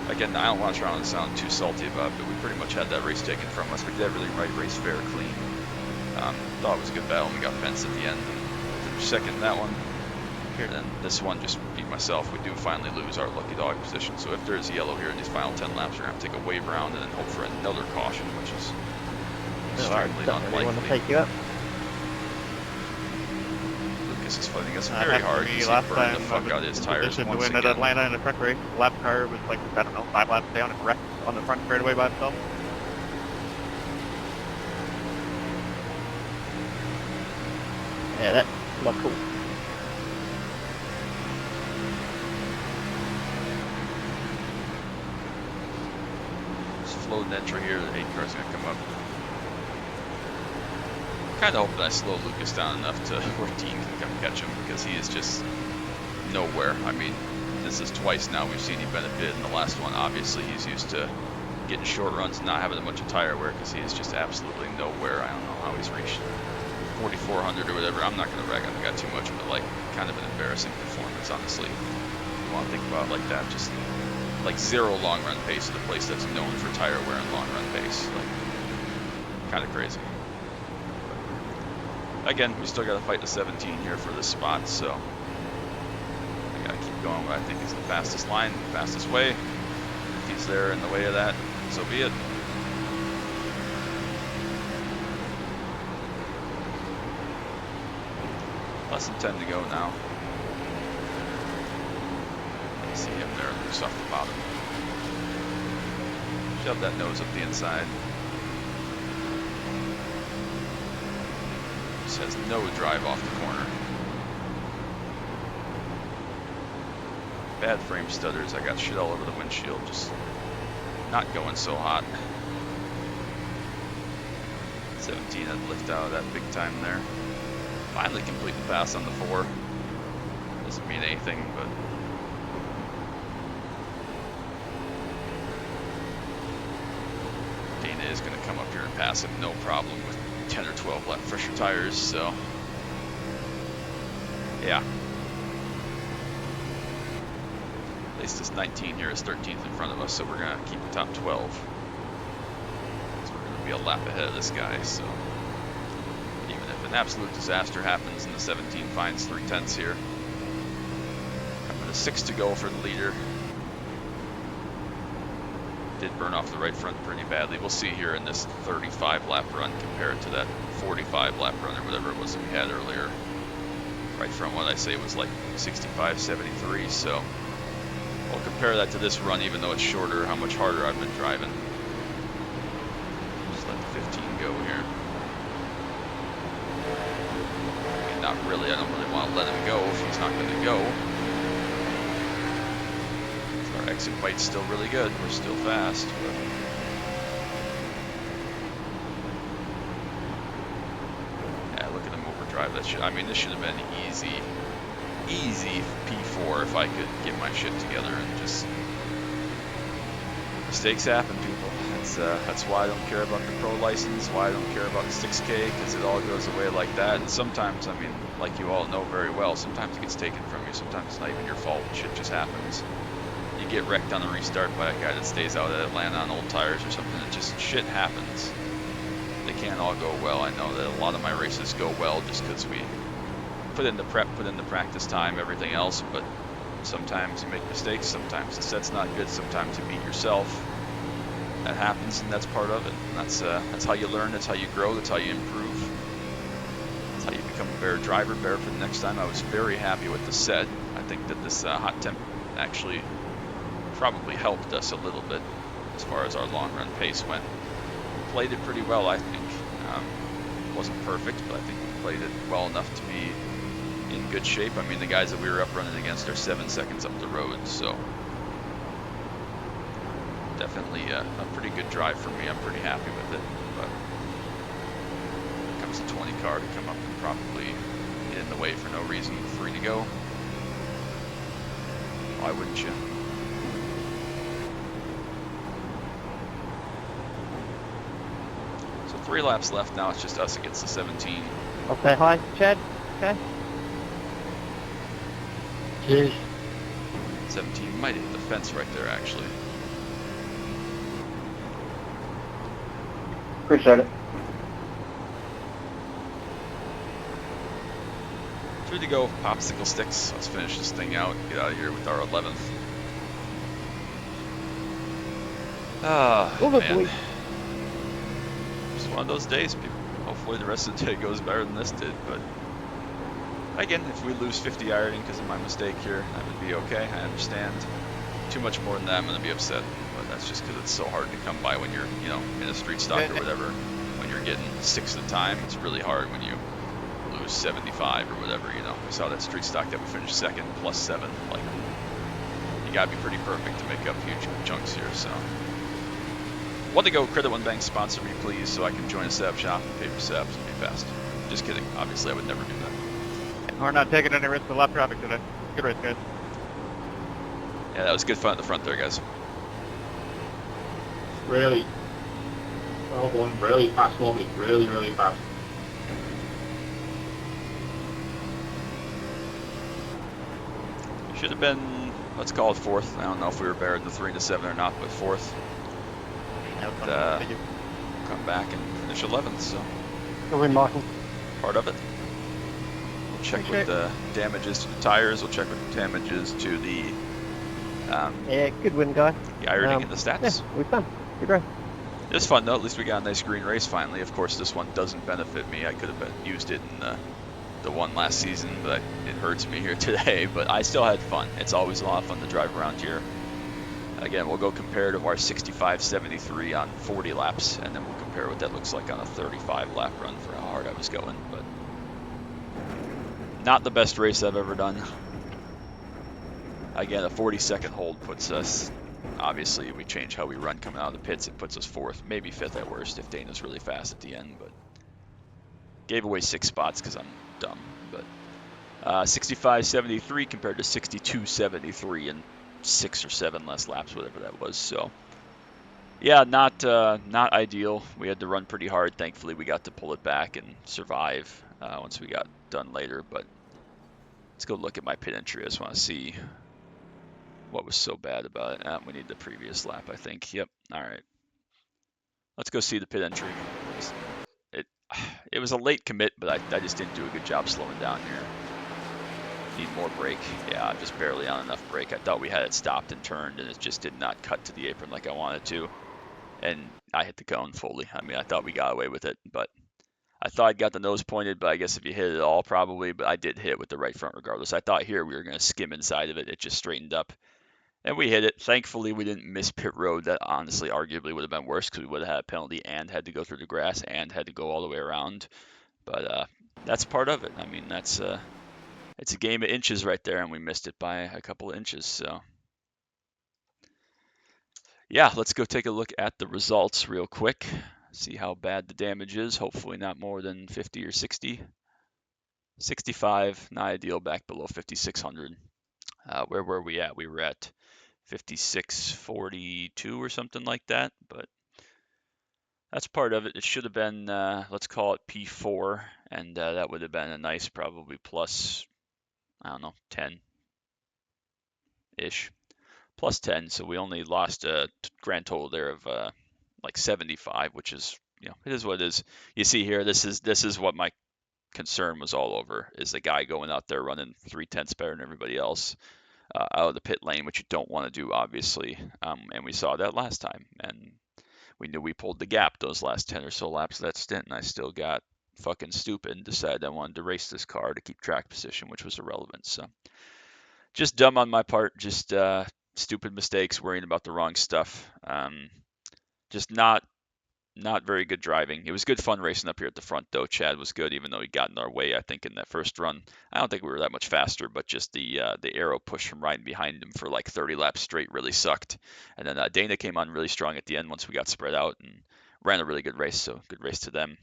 again, I don't want to try and sound too salty about it, but we pretty much had that race taken from us. We did everything right, race fair, clean. Thought it was a good battle, and we got fenced at the end. And second in that one. And then this one, just beat myself. We do finally lose our lucky dog position. So if there's yellow here in these final 10 laps, we're going to have to take a wave round and then hope for another caution, which is extremely Don't really want to unlikely. take you up. Lucas is fighting us very hard. He's burned the fuck out of his tires To once win at again. Atlanta in the truck race. The lap car was like, I don't know, 5 laps down and wrecked on the front straightaway by himself. Yeah, that's not cool. Floating entry here, the 8 car's going to come up. Kind of hoping I slow Lucas down enough to where Dean can come catch him, because he is just nowhere. I mean, this is twice now we've seen him benefit. In the last one, obviously, he's used to getting short runs and not having a bunch of tire wear, because he is just absolutely nowhere. I don't know how he's reached 4,400 or whatever. I'm not going to rag on the guy too much, but like, kind of an embarrassing performance, honestly. You want to think about it like that, just like zero long run pace at a place that's known for tire wear and long run pace. Like, kind of crazy. But again, we still got to fight the 17 here for this spot, so I got to keep going what I think is the fastest line, the fastest way. If he's there in the way of that, so be it. Less than 10 to go now. See him there loose off the bottom. Shove that nose up the inside. Just has no drive off the corner. Bad frame stutters. I got shit all over the windshield. Just not going so hot. 17 had lift out of that big time there. Finally complete the pass on the 4. Doesn't mean anything, but is going to come up here and pass him no problem with 10 or 12 left fresher tires, so yeah. At least this 19 here is 13th in front of us, so we're going to keep the top 12. So we're going to be a lap ahead of this guy, so even if an absolute disaster happens and the 17 finds 3/10 here, coming to 6 to go for the leader. Did burn off the right front pretty badly. We'll see here in this 35 lap run compared to that 45 lap run or whatever it was that we had earlier. Right front one, I say was like 65.73, so we'll compare that to this run, even though it's shorter, how much harder I've been driving. Just let the 15 go here. And not really, I don't really want to let him go if he's not going to go. Our exit bite's still really good. We're still fast. But yeah, look at him overdrive that shit. I mean, this should have been easy P4 if I could get my shit together and just. Mistakes happen, people. That's why I don't care about the pro license, why I don't care about 6K, because it all goes away like that. And sometimes, I mean, like you all know very well, sometimes it gets taken from you. Sometimes it's not even your fault. Shit just happens. You get wrecked on a restart by a guy that stays out at Atlanta on old tires or something. It just, shit happens. They can't all go well. I know that a lot of my races go well just because we put in the prep, put in the practice time, everything else, but sometimes you make mistakes, sometimes the set's not good, sometimes you beat yourself. That happens, and that's part of it. And that's how you learn, that's how you grow, that's how you improve. That's how you become a better driver, better for the next time. I was very happy with the set. I think that this hot temp actually probably helped us a little bit as far as our long run pace went. We played it pretty well, I think. Wasn't perfect, but I think we played it well enough to be in good shape. I mean, the guys that we were up running against are 7 seconds up the road, so definitely a pretty good drive for me. I'm pretty happy with it, but here comes the 20 car to come up and probably get in the way for no reason. Free to go. Why wouldn't you? So 3 laps left now. It's just us against the 17. I'll say hi, Chad. Okay. Cheers. 17 might hit the fence right there, actually. Appreciate it. 3 to go, popsicle sticks. Let's finish this thing out. Get out of here with our 11th. Ah, man. Just one of those days, people. Hopefully the rest of the day goes better than this did, but again, if we lose 50 iRacing because of my mistake here, that would be okay. I understand. Too much more than that, I'm going to be upset. But that's just because it's so hard to come by when you're, you know, in a street stock or whatever. When you're getting 6 at a time, it's really hard when you lose 75 or whatever, you know. We saw that street stock that we finished second plus 7. Like, you got to be pretty perfect to make up huge chunks here, so. Want to go Credit One Bank sponsor me, please, so I can join a setup shop and pay for setups and be fast. Just kidding. Obviously, I would never do that. We're not taking any risks with lap traffic today. Good race, guys. Yeah, that was good fun at the front there, guys. Really well done. Really fast moment. Really, really fast. Should have been, let's call it 4th. I don't know if we were better than 3 to 7 or not, but 4th. And, come back and finish 11th, so. Go in, Michael. Part of it. We'll check with the damages to the tires. We'll check with the damages to the Yeah, good win, guy. iRacing and the stats. Yeah, we've done. Good race. It was fun though. At least we got a nice green race finally. Of course, this one doesn't benefit me. I could have used it in the one last season, but it hurts me here today. But I still had fun. It's always a lot of fun to drive around here. Again, we'll go compare to our 65.73 on 40 laps, and then we'll compare what that looks like on a 35 lap run for how hard I was going. But not the best race I've ever done. Again, a 40-second hold puts us, obviously we change how we run coming out of the pits, it puts us 4th, maybe 5th at worst if Dana's really fast at the end, but gave away 6 spots because I'm dumb. But 65.73 compared to 62.73 and 6 or 7 less laps, whatever that was. So yeah, not ideal. We had to run pretty hard. Thankfully, we got to pull it back and survive once we got done later. But let's go look at my pit entry. I just want to see what was so bad about it. We need the previous lap, I think. Yep. All right. Let's go see the pit entry. It was a late commit, but I just didn't do a good job slowing down here. Need more brake. Yeah, I'm just barely on enough brake. I thought we had it stopped and turned, and it just did not cut to the apron like I wanted to. And I hit the cone fully. I mean, I thought we got away with it, but I thought I got the nose pointed, but I guess if you hit it all, probably. But I did hit it with the right front regardless. I thought here we were going to skim inside of it. It just straightened up. And we hit it. Thankfully, we didn't miss pit road. That honestly arguably would have been worse because we would have had a penalty and had to go through the grass and had to go all the way around. But that's part of it. I mean, it's a game of inches right there, and we missed it by a couple of inches. So yeah, let's go take a look at the results real quick. See how bad the damage is. Hopefully not more than 50 or 60. 65, not ideal, back below 5,600. Where were we at? We were at 56.42 or something like that, but That's part of it. It should have been, let's call it P4, and that would have been a nice probably plus, I don't know, 10-ish. Plus 10, so we only lost a grand total there of like 75, which is, it is what it is. You see here, this is what my concern was all over, is the guy going out there running 3/10 better than everybody else out of the pit lane, which you don't want to do, obviously. And we saw that last time, and we knew we pulled the gap those last 10 or so laps of that stint, and I still got fucking stupid and decided I wanted to race this car to keep track position, which was irrelevant. So just dumb on my part, just stupid mistakes, worrying about the wrong stuff. Just not very good driving. It was good fun racing up here at the front, though. Chad was good, even though he got in our way, I think, in that first run. I don't think we were that much faster, but just the aero push from riding behind him for like 30 laps straight really sucked. And then Dana came on really strong at the end once we got spread out and ran a really good race, so good race to them.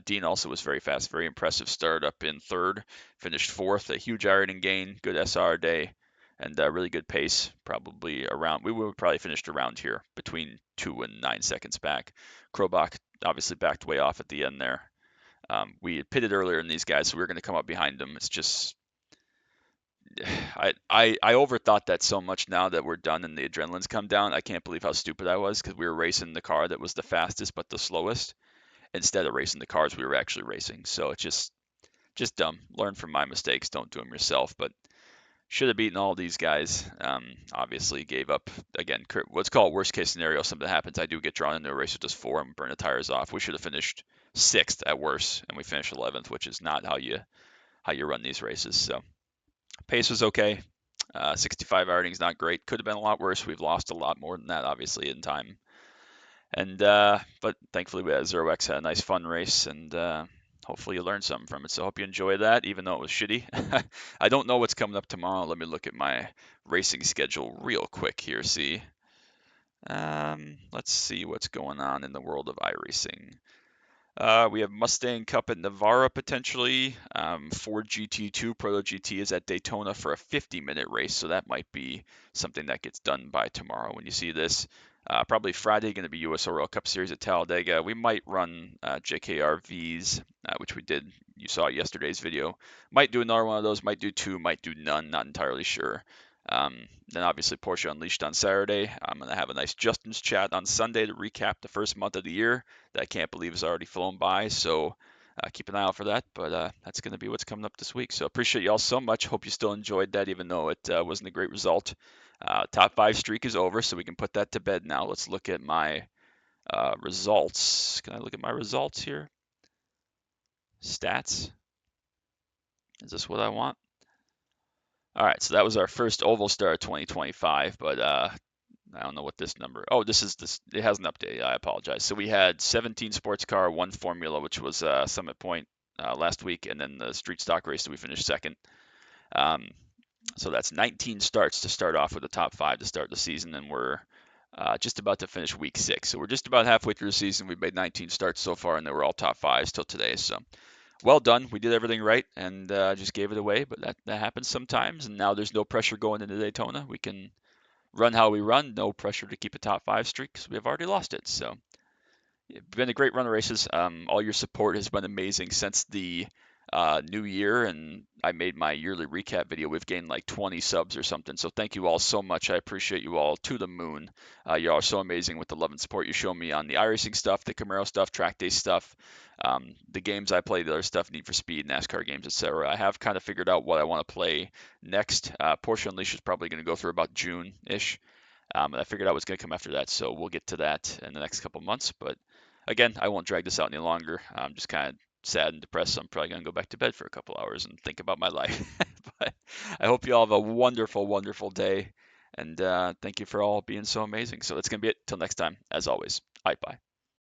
Dean also was very fast, very impressive start up in third, finished fourth, a huge ironing gain, good SR day, and really good pace. Probably around, we would probably finished around here between 2 and 9 seconds back. Krobach obviously backed way off at the end there. We had pitted earlier in these guys, so we were going to come up behind them. It's just I overthought that so much. Now that we're done and the adrenaline's come down, I can't believe how stupid I was, because we were racing the car that was the fastest but the slowest instead of racing the cars we were actually racing. So it's just dumb. Learn from my mistakes. Don't do them yourself. But should have beaten all these guys. Obviously gave up again. Let's call it worst case scenario. Something happens. I do get drawn into a race with just 4 and burn the tires off. We should have finished 6th at worst, and we finished 11th, which is not how you run these races. So pace was okay. 65 outing's not great. Could have been a lot worse. We've lost a lot more than that, obviously, in time. And but thankfully, we had 0x had a nice fun race, and hopefully you learned something from it. So I hope you enjoy that, even though it was shitty. I don't know what's coming up tomorrow. Let me look at my racing schedule real quick here. See, let's see what's going on in the world of iRacing. We have Mustang Cup at Navarra potentially. Ford GT2 Proto GT is at Daytona for a 50-minute race, so that might be something that gets done by tomorrow when you see this. Probably Friday going to be US Oil Cup Series at Talladega. We might run JKRVs, which we did. You saw yesterday's video. Might do another one of those. Might do 2. Might do none. Not entirely sure. Then obviously Porsche Unleashed on Saturday. I'm going to have a nice Justin's chat on Sunday to recap the first month of the year that I can't believe has already flown by. So keep an eye out for that. But that's going to be what's coming up this week. So appreciate y'all so much. Hope you still enjoyed that, even though it wasn't a great result. Top 5 streak is over, so we can put that to bed now. Let's look at my results. Can I look at my results here? Stats. Is this what I want? All right, so that was our first Oval Star of 2025, but I don't know what this number. Oh, this is this. It has an update. I apologize. So we had 17 sports car, 1 Formula, which was Summit Point last week, and then the street stock race that we finished second. So that's 19 starts to start off with the top 5 to start the season, and we're just about to finish week 6. So we're just about halfway through the season. We've made 19 starts so far, and they were all top 5s till today. So well done. We did everything right and just gave it away, but that happens sometimes. And now there's no pressure going into Daytona. We can run how we run. No pressure to keep a top 5 streak because we have already lost it. So it's been a great run of races. All your support has been amazing since the new year, and I made my yearly recap video. We've gained like 20 subs or something, so thank you all so much. I appreciate you all to the moon. You all are so amazing with the love and support you show me on the iRacing stuff, the Camaro stuff, track day stuff, the games I play, the other stuff, Need for Speed, NASCAR games, etc. I have kind of figured out what I want to play next. Porsche Unleashed is probably going to go through about June-ish, and I figured out what's going to come after that, so we'll get to that in the next couple months. But again, I won't drag this out any longer. I'm just kind of sad and depressed, so I'm probably going to go back to bed for a couple hours and think about my life. But I hope you all have a wonderful, wonderful day. And thank you for all being so amazing. So that's going to be it. Till next time, as always. Bye.